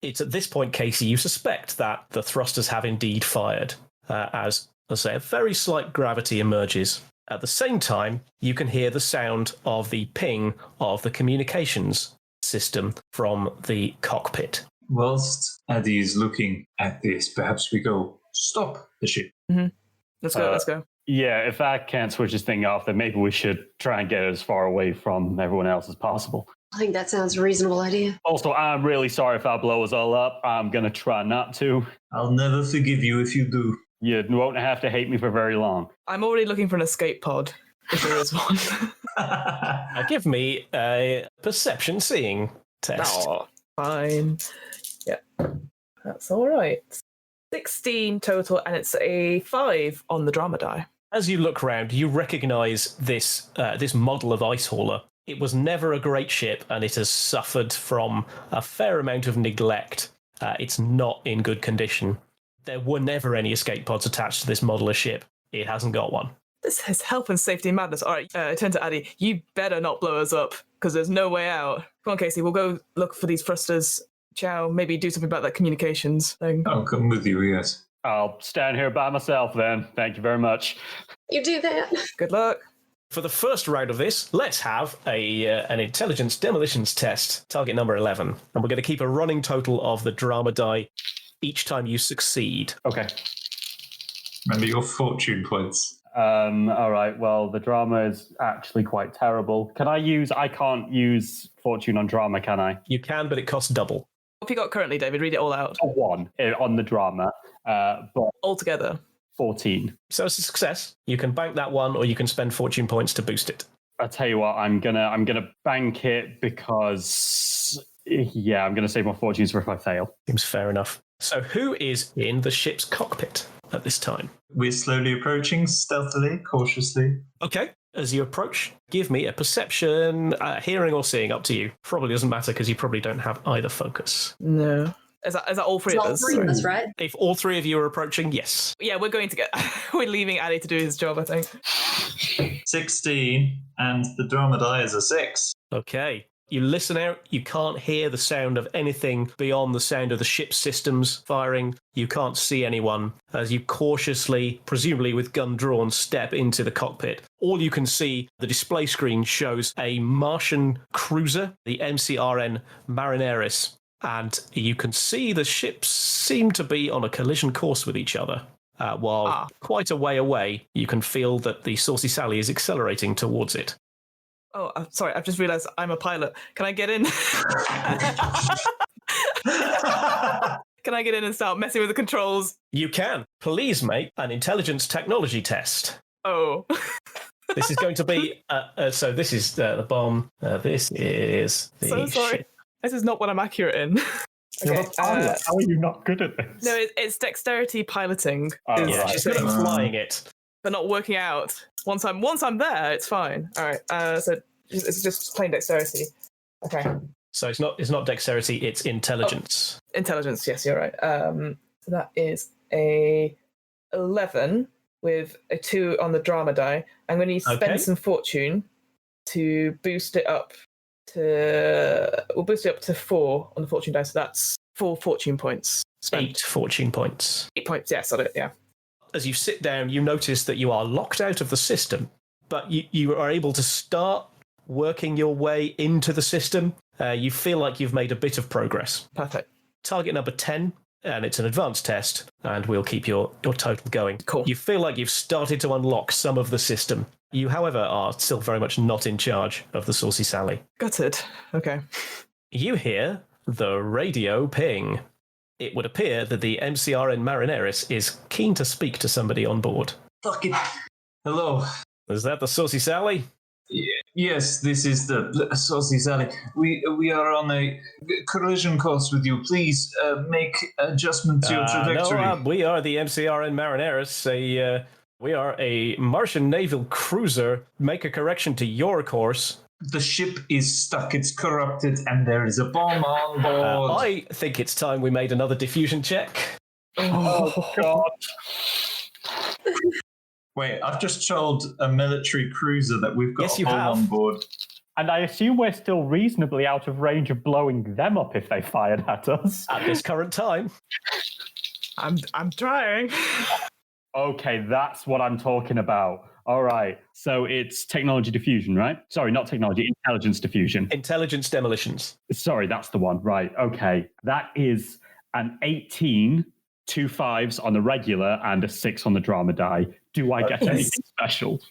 B: It's at this point, Casey, you suspect that the thrusters have indeed fired, as Let's say a very slight gravity emerges. At the same time, you can hear the sound of the ping of the communications system from the cockpit.
D: Whilst Addy is looking at this, perhaps we go, stop the ship.
A: Mm-hmm. Let's go.
C: Yeah, if I can't switch this thing off, then maybe we should try and get it as far away from everyone else as possible.
E: I think that sounds a reasonable idea.
C: Also, I'm really sorry if I blow us all up. I'm going to try not to.
D: I'll never forgive you if you do.
C: You won't have to hate me for very long.
A: I'm already looking for an escape pod, if there is one.
B: Give me a perception seeing test.
A: Oh, fine. Yeah, that's all right. 16 total, and it's a 5 on the drama die.
B: As you look round, you recognise this model of ice hauler. It was never a great ship, and it has suffered from a fair amount of neglect. It's not in good condition. There were never any escape pods attached to this model of ship. It hasn't got one.
A: This is health and safety madness. All right, I turn to Addy. You better not blow us up, because there's no way out. Come on, Casey, we'll go look for these thrusters. Chow, maybe do something about that communications thing.
D: I'll come with you, yes.
C: I'll stand here by myself then. Thank you very much.
E: You do that.
A: Good luck.
B: For the first round of this, let's have an intelligence demolitions test, target number 11. And we're going to keep a running total of the drama die each time you succeed.
C: Okay.
D: Remember your fortune points.
C: All right, well, the drama is actually quite terrible. I can't use fortune on drama, can I?
B: You can, but it costs double.
A: What have you got currently, David? Read it all out.
C: A 1 on the drama, but
A: Altogether.
C: 14.
B: So it's a success. You can bank that one, or you can spend fortune points to boost it.
C: I tell you what, I'm gonna bank it because I'm gonna save my fortunes for if I fail.
B: Seems fair enough. So who is in the ship's cockpit at this time?
D: We're slowly approaching, stealthily, cautiously.
B: Okay. As you approach, give me a perception, hearing or seeing, up to you. Probably doesn't matter because you probably don't have either focus.
A: No. Is that all three
E: It's
A: of
E: all
A: us?
E: three of us, right?
B: If all three of you are approaching, yes.
A: Yeah, we're going to get... we're leaving Addy to do his job, I think.
D: 16, and the drama die is a 6.
B: Okay. You listen out, you can't hear the sound of anything beyond the sound of the ship's systems firing. You can't see anyone as you cautiously, presumably with gun drawn, step into the cockpit. All you can see, the display screen shows a Martian cruiser, the MCRN Marineris, and you can see the ships seem to be on a collision course with each other. While quite a way away, you can feel that the Saucy Sally is accelerating towards it.
A: Oh, sorry, I've just realised I'm a pilot. Can I get in? Can I get in and start messing with the controls?
B: You can. Please make an intelligence technology test.
A: Oh.
B: This is going to be... so this is the bomb. This is the
A: So sorry.
B: ship.
A: This is not what I'm accurate in.
C: You're a pilot. How are you not good at this?
A: No, it's dexterity piloting.
C: Oh,
B: Yeah,
C: right.
B: she's good at flying it.
A: But not working out. Once I'm there, it's fine. All right. So it's just plain dexterity. Okay.
B: So it's not dexterity, it's intelligence.
A: Oh, intelligence. Yes, you're right. So that is a 11 with a 2 on the drama die. I'm going to spend some fortune to boost it up to. We'll boost it up to 4 on the fortune die. So that's 4 fortune points. Spent.
B: 8 fortune points.
A: 8 points. Yeah, got it. Yeah.
B: As you sit down, you notice that you are locked out of the system, but you are able to start working your way into the system. You feel like you've made a bit of progress.
A: Perfect.
B: Target number 10, and it's an advanced test, and we'll keep your total going.
A: Cool.
B: You feel like you've started to unlock some of the system. You, however, are still very much not in charge of the Saucy Sally.
A: Gutted. Okay.
B: You hear the radio ping. It would appear that the MCRN Marineris is keen to speak to somebody on board.
D: Fuck it. Hello.
B: Is that the Saucy Sally?
D: Yes, this is the Saucy Sally. We are on a collision course with you. Please make adjustment to your trajectory.
B: No, we are the MCRN Marineris. We are a Martian naval cruiser. Make a correction to your course.
D: The ship is stuck, it's corrupted, and there is a bomb on board.
B: I think it's time we made another diffusion check.
C: Oh, God.
D: Wait, I've just told a military cruiser that we've got
B: Yes,
D: a
B: you
D: bomb
B: have.
D: on board.
C: And I assume we're still reasonably out of range of blowing them up if they fired at us.
B: At this current time.
A: I'm trying.
C: Okay, that's what I'm talking about. All right. So it's technology diffusion, right? Sorry, not technology, intelligence diffusion.
B: Intelligence demolitions.
C: Sorry, that's the one. Right. Okay. That is an 18, 2 5s on the regular, and a 6 on the drama die. Do I get anything special?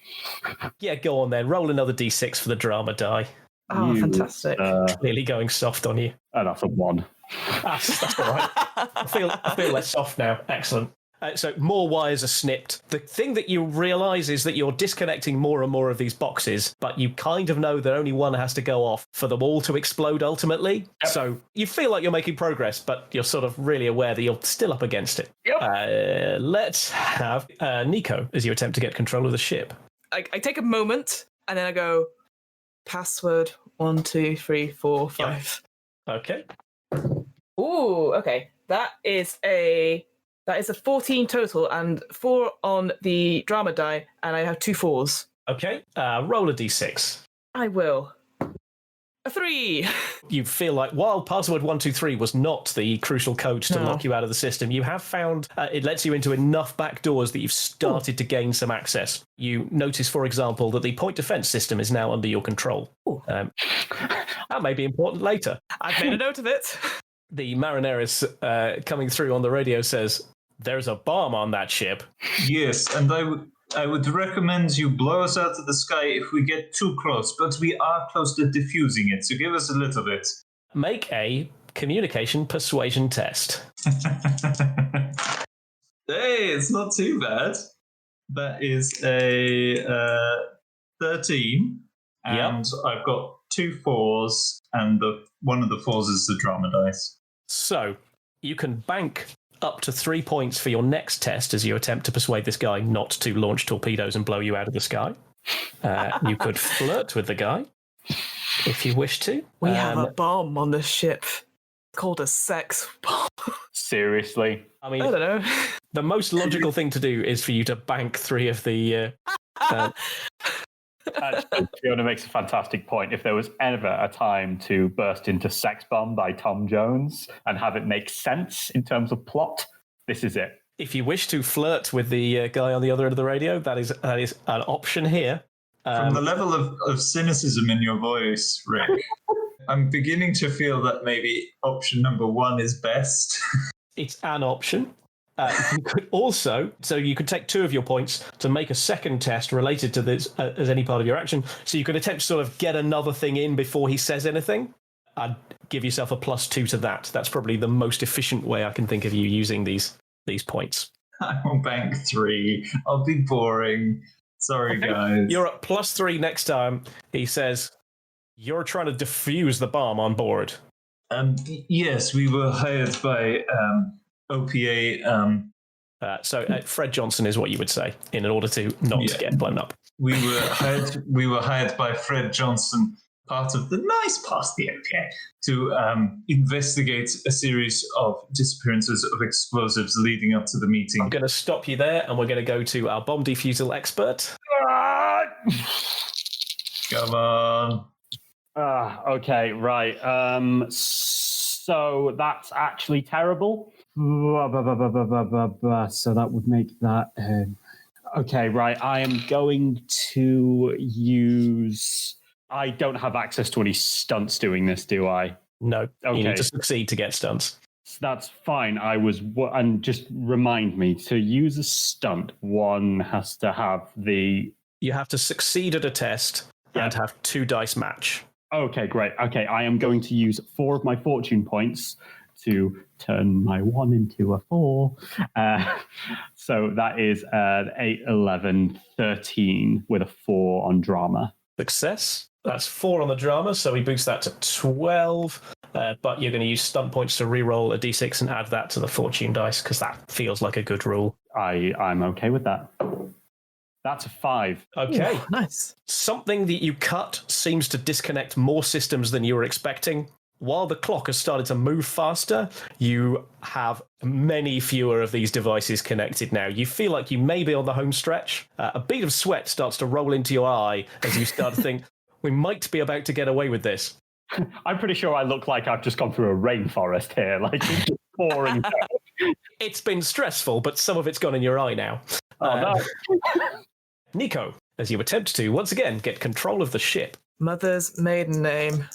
B: Yeah, go on then. Roll another d6 for the drama die.
A: Oh, fantastic.
B: Clearly going soft on you.
C: Oh, that's a 1.
B: That's all right. I feel less soft now. Excellent. So more wires are snipped. The thing that you realise is that you're disconnecting more and more of these boxes, but you kind of know that only one has to go off for them all to explode ultimately. Yep. So you feel like you're making progress, but you're sort of really aware that you're still up against it.
C: Yep.
B: Let's have Nico as you attempt to get control of the ship.
A: I take a moment and then I go, password 1, 2, 3, 4, 5.
B: Yep. Okay.
A: Ooh, okay. That is a 14 total and 4 on the drama die, and I have 2 4s.
B: Okay, roll a d6.
A: I will. A 3.
B: You feel like while password 123 was not the crucial code to lock you out of the system, you have found it lets you into enough back doors that you've started to gain some access. You notice, for example, that the point defense system is now under your control. That may be important later.
A: I've made a note of it.
B: The Marineris coming through on the radio says, "There's a bomb on that ship."
D: Yes, and I would recommend you blow us out of the sky if we get too close, but we are close to diffusing it, so give us a little bit.
B: Make a communication persuasion test.
D: Hey, it's not too bad. That is a 13, and I've got 2 4s, and one of the 4s is the drama dice.
B: So you can bank up to 3 points for your next test as you attempt to persuade this guy not to launch torpedoes and blow you out of the sky. You could flirt with the guy if you wish to.
A: We have a bomb on this ship called a sex bomb.
C: Seriously?
B: I mean,
A: I don't know.
B: The most logical thing to do is for you to bank 3 of the...
C: Actually, Fiona makes a fantastic point. If there was ever a time to burst into Sex Bomb by Tom Jones and have it make sense in terms of plot, this is it.
B: If you wish to flirt with the guy on the other end of the radio, that is an option here.
D: From the level of cynicism in your voice, Rick, I'm beginning to feel that maybe option number 1 is best.
B: It's an option. You could also, so you could take 2 of your points to make a second test related to this as any part of your action. So you could attempt to sort of get another thing in before he says anything. I'd give yourself a +2 to that. That's probably the most efficient way I can think of you using these points.
D: I will bank 3. I'll be boring. Sorry, guys.
B: You're at +3 next time. He says, "You're trying to defuse the bomb on board."
D: Yes, we were hired by OPA.
B: So Fred Johnson is what you would say in order to not get blown up.
D: We were hired by Fred Johnson, part of the OPA, to investigate a series of disappearances of explosives leading up to the meeting.
B: I'm going to stop you there, and we're going to go to our bomb defusal expert.
D: Come on.
C: Okay, right. So that's actually terrible. So that would make that... okay, right. I am going to use... I don't have access to any stunts doing this, do I?
B: No.
C: Okay.
B: You need to succeed to get stunts.
C: That's fine. And just remind me, to use a stunt, one has to have the...
B: You have to succeed at a test and have 2 dice match.
C: Okay, great. Okay, I am going to use 4 of my fortune points to turn my 1 into a 4. So that is 8, 11, 13 with a 4 on drama.
B: Success. That's 4 on the drama, so we boost that to 12. But you're going to use stunt points to re-roll a d6 and add that to the fortune dice, because that feels like a good rule.
C: I'm okay with that. That's a 5.
B: Okay.
A: Ooh, nice.
B: Something that you cut seems to disconnect more systems than you were expecting. While the clock has started to move faster, you have many fewer of these devices connected now. You feel like you may be on the home stretch. A bead of sweat starts to roll into your eye as you start to think, we might be about to get away with this.
C: I'm pretty sure I look like I've just gone through a rainforest here. Like, it's just pouring down.
B: It's been stressful, but some of it's gone in your eye now.
C: Oh, no.
B: Nico, as you attempt to, once again, get control of the ship.
A: Mother's maiden name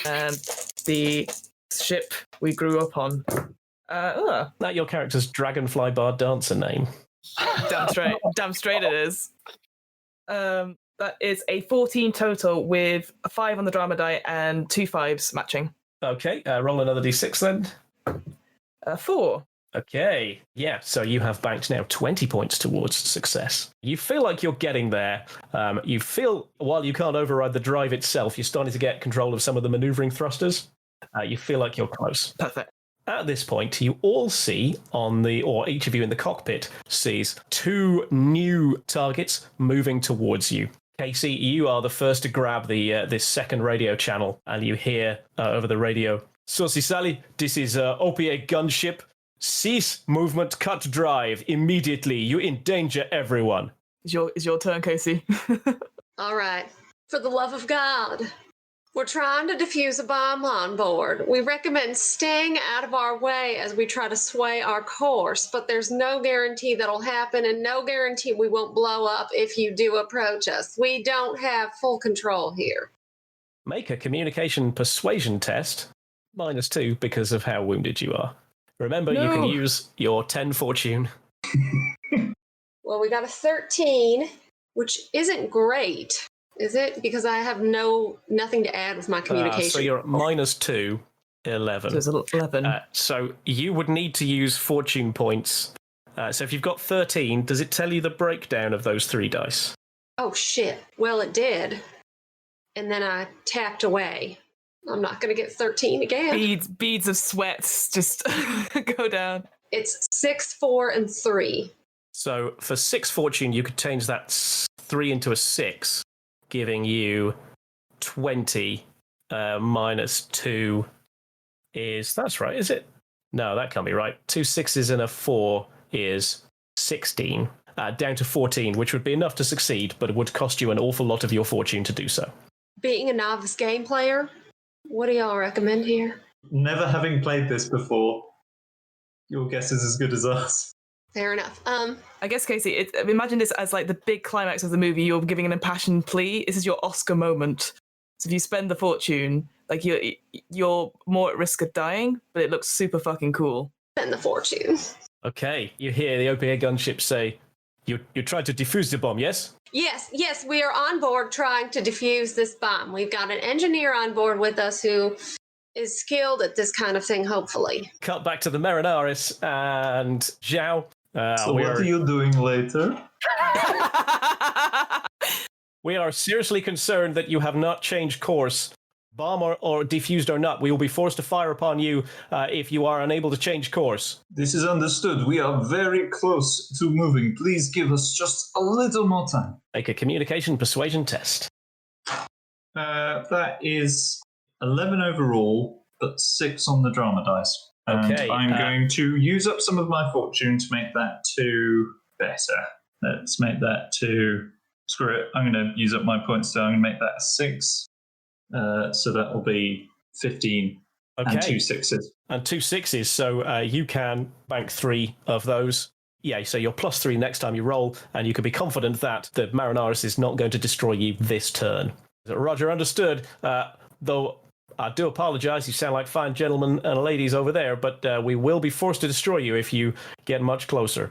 A: and the ship we grew up on.
B: That your character's Dragonfly Bar Dancer name.
A: Damn straight it is. That is a 14 total with a 5 on the drama die and 2 5s matching.
B: Okay, roll another d6 then.
A: 4.
B: Okay, yeah, so you have banked now 20 points towards success. You feel like you're getting there. You feel, while you can't override the drive itself, you're starting to get control of some of the maneuvering thrusters. You feel like you're close.
A: Perfect.
B: At this point, you all see or each of you in the cockpit sees 2 new targets moving towards you. Casey, you are the first to grab this second radio channel, and you hear over the radio, "Saucy Sally, this is OPA gunship. Cease movement, cut drive immediately. You endanger everyone."
A: Is your turn, Casey?
E: All right. For the love of God, we're trying to defuse a bomb on board. We recommend staying out of our way as we try to sway our course, but there's no guarantee that'll happen and no guarantee we won't blow up if you do approach us. We don't have full control here.
B: Make a communication persuasion test, -2 because of how wounded you are. Remember, you can use your 10 fortune.
E: Well, we got a 13, which isn't great, is it? Because I have nothing to add with my communication.
B: So you're at -2, 11.
A: So it's 11.
B: So you would need to use fortune points. So if you've got 13, does it tell you the breakdown of those 3 dice?
E: Oh, shit. Well, it did. And then I tapped away. I'm not going to get 13 again.
A: Beads of sweat just go down.
E: It's 6, 4, and 3.
B: So for 6 fortune, you could change that 3 into a 6, giving you 20 -2 is... That's right, is it? No, that can't be right. 2 6s and a 4 is 16. Down to 14, which would be enough to succeed, but it would cost you an awful lot of your fortune to do so.
E: Being a novice game player, what do y'all recommend here?
D: Never having played this before, your guess is as good as ours.
E: Fair enough.
A: I guess, Casey, imagine this as like the big climax of the movie. You're giving an impassioned plea. This is your Oscar moment. So if you spend the fortune, like you're more at risk of dying, but it looks super fucking cool.
E: Spend the fortune.
B: Okay, you hear the OPA gunship say, you tried to defuse the bomb, yes?
E: Yes, we are on board trying to defuse this bomb. We've got an engineer on board with us who is skilled at this kind of thing, hopefully.
B: Cut back to the Marinaris and Zhao.
D: So what are you doing later?
B: We are seriously concerned that you have not changed course. Bomb or defused or not, we will be forced to fire upon you if you are unable to change course.
D: This is understood. We are very close to moving. Please give us just a little more time.
B: Make a communication persuasion test.
D: That is 11 overall, but 6 on the drama dice. And
B: Okay,
D: I'm going to use up some of my fortune to make that 2 better. Let's make that 2. Screw it. I'm going to use up my points, so I'm going to make that a 6. So that will be 15 and 2 6s.
B: And 2 6s, so you can bank 3 of those. Yeah, so you're +3 next time you roll, and you can be confident that the Marinaris is not going to destroy you this turn. Roger, understood. Though I do apologise, you sound like fine gentlemen and ladies over there, but we will be forced to destroy you if you get much closer.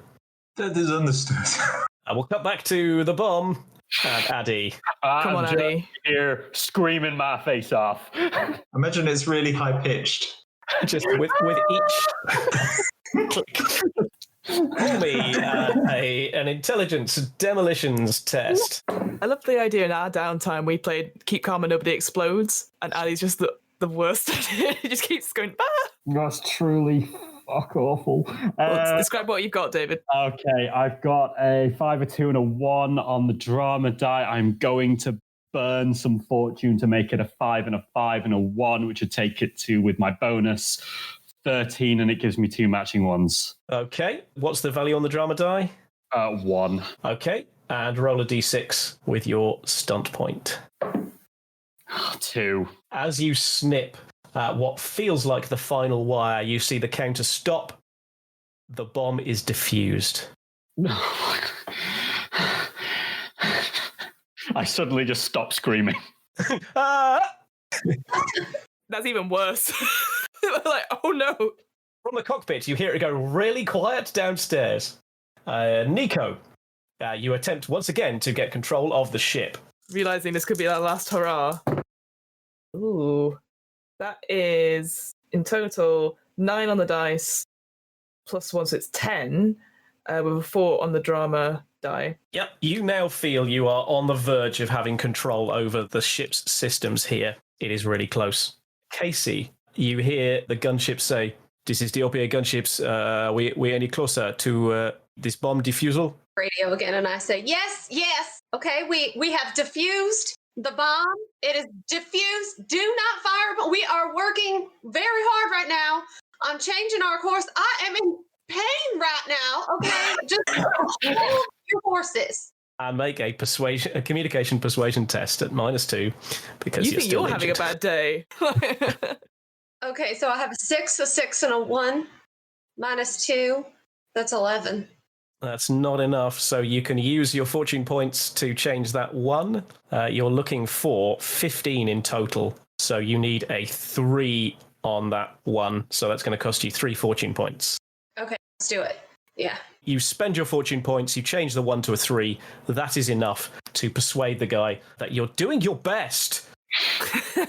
D: That is understood.
B: We'll cut back to the bomb and Addy.
A: Come on, Addy.
C: Here screaming my face off.
D: Imagine it's really high pitched.
B: Just with each click. Roll me an intelligence demolitions test.
A: I love the idea in our downtime we played Keep Calm and Nobody Explodes, and Addy's just the worst idea. He just keeps going, ah!
C: That's truly fuck awful.
A: Describe what you've got, David.
C: Okay, I've got a 5, a 2, and a 1 on the drama die. I'm going to burn some fortune to make it a 5 and a 5 and a 1, which would take it to, with my bonus, 13, and it gives me 2 matching ones.
B: Okay, what's the value on the drama die?
C: 1.
B: Okay, and roll a d6 with your stunt point.
C: 2.
B: As you snip what feels like the final wire, you see the counter stop. The bomb is diffused.
C: I suddenly just stop screaming.
B: Ah!
A: That's even worse. Like, oh no.
B: From the cockpit, you hear it go really quiet downstairs. Nico, you attempt once again to get control of the ship.
A: Realizing this could be our last hurrah. Ooh. That is, in total, 9 on the dice, plus 1, so it's 10, with a 4 on the drama die.
B: Yep, you now feel you are on the verge of having control over the ship's systems here. It is really close. Casey, you hear the gunship say, "This is the OPA gunships. We any closer to this bomb defusal?"
E: Radio again, and I say, yes. Okay, we have diffused the bomb. It is diffused. Do not fire. But we are working very hard right now on changing our course. I am in pain right now. Okay, just hold your horses.
B: And make a communication persuasion test at -2 because
A: You think you're having a bad day.
E: Okay, so I have a 6, and a 1, -2. That's 11.
B: That's not enough, so you can use your fortune points to change that 1. You're looking for 15 in total, so you need a 3 on that 1, so that's going to cost you 3 fortune points.
E: Okay, let's do it. Yeah.
B: You spend your fortune points, you change the 1 to a 3. That is enough to persuade the guy that you're doing your best.
E: We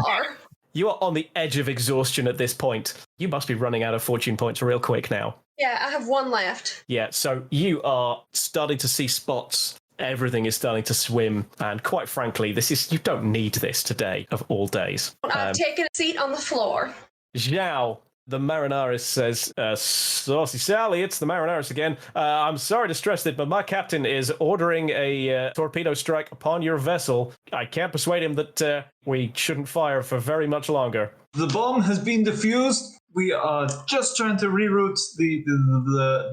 E: are.
B: You are on the edge of exhaustion at this point. You must be running out of fortune points real quick now.
E: Yeah, I have 1 left.
B: Yeah, so you are starting to see spots. Everything is starting to swim. And quite frankly, you don't need this today of all days.
E: I've taken a seat on the floor.
B: Zhao, the Marinaris, says, Saucy Sally, it's the Marinaris again. I'm sorry to stress it, but my captain is ordering a torpedo strike upon your vessel. I can't persuade him that we shouldn't fire for very much longer.
D: The bomb has been defused. We are just trying to reroute the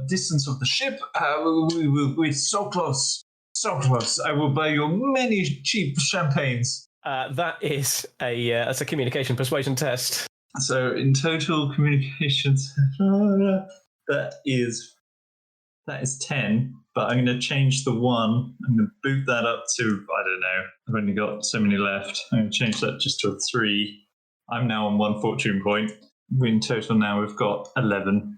D: distance of the ship. We're so close. So close. I will buy you many cheap champagnes.
B: That is that's a communication persuasion test.
D: So in total communications, that is 10. But I'm going to change the 1. I'm going to boot that up to, I don't know. I've only got so many left. I'm going to change that just to a 3. I'm now on 1 fortune point. In total now we've got 11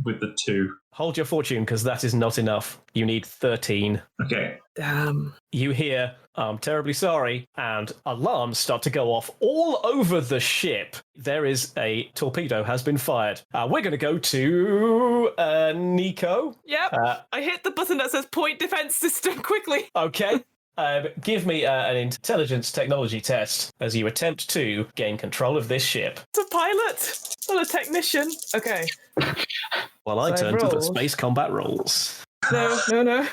D: with the 2.
B: Hold your fortune, because that is not enough. You need 13.
D: Okay.
A: Damn.
B: You hear, "I'm terribly sorry," and alarms start to go off all over the ship. There is a torpedo has been fired. We're going to go to Nico.
A: Yep. I hit the button that says point defense system quickly.
B: Okay. Give me an intelligence technology test as you attempt to gain control of this ship.
A: It's a pilot, not a technician. Okay.
B: While I
A: So
B: turn to the
A: rolled.
B: space combat rolls.
A: No.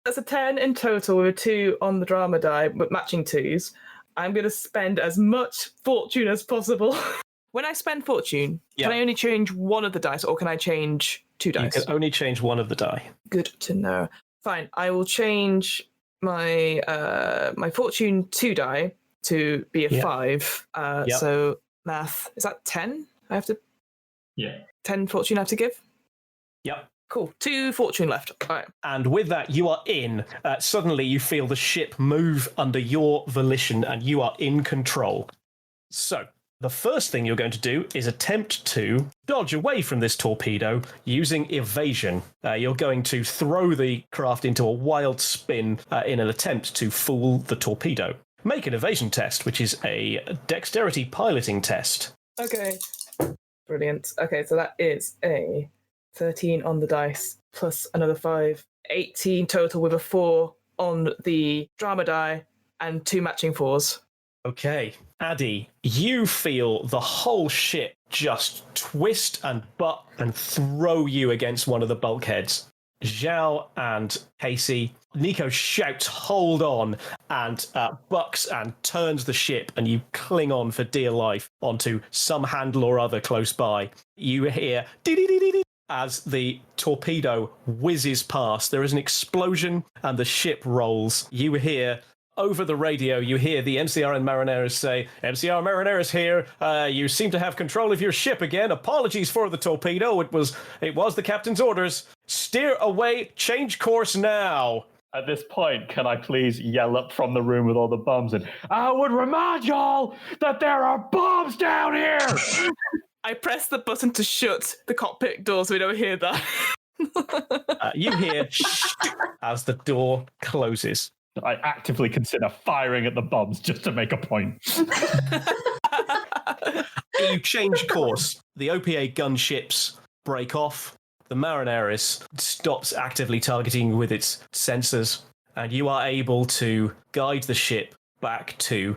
A: That's a 10 in total with a 2 on the drama die, with matching 2s. I'm going to spend as much fortune as possible. When I spend fortune,
B: Yeah.
A: can I only change 1 of the dice, or can I change 2
B: You
A: dice?
B: can only change 1 of the die.
A: Good to know. Fine, I will change my my fortune 2 die to be a
B: Yeah.
A: 5.
B: Yep.
A: So math, is that 10? I have to
D: Yeah.
A: 10 fortune I have to give?
B: Yep.
A: Cool. 2 fortune left. All right.
B: And with that, you are in. Suddenly, you feel the ship move under your volition, and you are in control. So, the first thing you're going to do is attempt to dodge away from this torpedo using evasion. You're going to throw the craft into a wild spin in an attempt to fool the torpedo. Make an evasion test, which is a dexterity piloting test.
A: Okay. Brilliant. Okay, so that is a 13 on the dice plus another 5. 18 total with a 4 on the drama die and 2 matching 4s.
B: Okay, Addy, you feel the whole ship just twist and butt and throw you against one of the bulkheads. Zhao and Casey, Nico shouts, "Hold on," and bucks and turns the ship, and you cling on for dear life onto some handle or other close by. You hear dee-dee-dee-dee-dee as the torpedo whizzes past. There is an explosion, and the ship rolls. You hear over the radio, you hear the MCR and Marineris say, "MCR Marineris here. You seem to have control of your ship again. Apologies for the torpedo. It was the captain's orders. Steer away. Change course now."
C: At this point, can I please yell up from the room with all the bombs and I would remind y'all that there are bombs down here!
A: I press the button to shut the cockpit door so we don't hear that.
B: You hear as the door closes.
C: I actively consider firing at the bombs just to make a point.
B: You change course. The OPA gunships break off. The Marineris stops actively targeting with its sensors, and you are able to guide the ship back to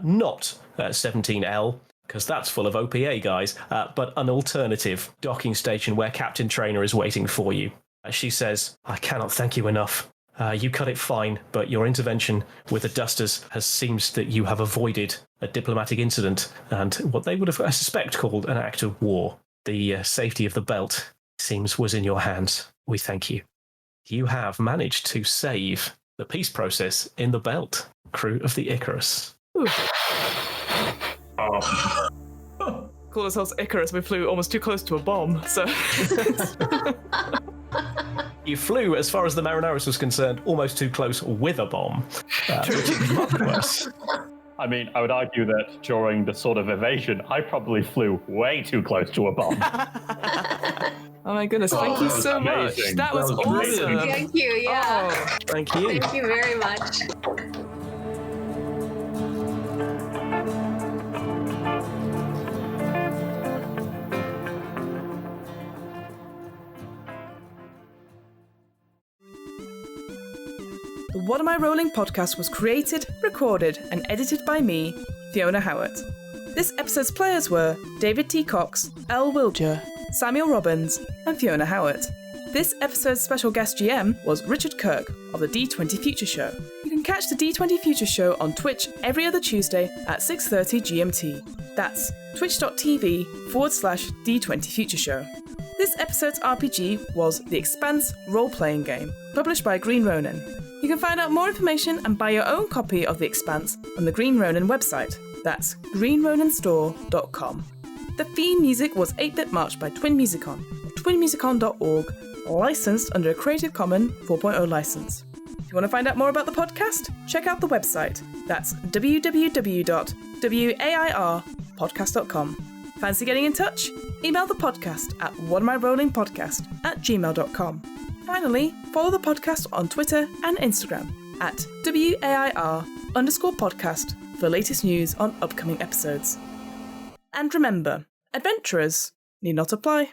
B: not 17L, because that's full of OPA guys, but an alternative docking station where Captain Trainer is waiting for you. She says, I cannot thank you enough. You cut it fine, but your intervention with the Dusters seems that you have avoided a diplomatic incident and what they would have, I suspect, called an act of war. The safety of the belt seems was in your hands. We thank you. You have managed to save the peace process in the belt, crew of the Icarus.
D: Oh.
A: Call ourselves Icarus, we flew almost too close to a bomb, so...
B: You flew, as far as the Marineris was concerned, almost too close with a bomb. Which is much worse.
C: I mean, I would argue that during the sort of evasion, I probably flew way too close to a bomb.
A: Oh my goodness, thank you so much.
C: amazing.
A: That was awesome.
E: Thank you, yeah.
A: Oh,
B: Thank you.
E: Thank you very much.
A: The What Am I Rolling podcast was created, recorded, and edited by me, Fiona Howat. This episode's players were David T. Cox, Elle Wilger, Samuel Robbins, and Fiona Howat. This episode's special guest GM was Richard Kirk of the D20 Future Show. You can catch the D20 Future Show on Twitch every other Tuesday at 6:30 GMT. That's twitch.tv/D20 Future Show. This episode's RPG was the Expanse role-playing game, published by Green Ronin. You can find out more information and buy your own copy of The Expanse on the Green Ronin website. That's greenroninstore.com. The theme music was 8-Bit March by Twin Musicon of twinmusicon.org, licensed under a Creative Commons 4.0 license. If you want to find out more about the podcast, check out the website. That's www.wairpodcast.com. Fancy getting in touch? Email the podcast at whatamIrollingpodcast@gmail.com. Finally, follow the podcast on Twitter and Instagram at WAIR_podcast for the latest news on upcoming episodes. And remember, adventurers need not apply.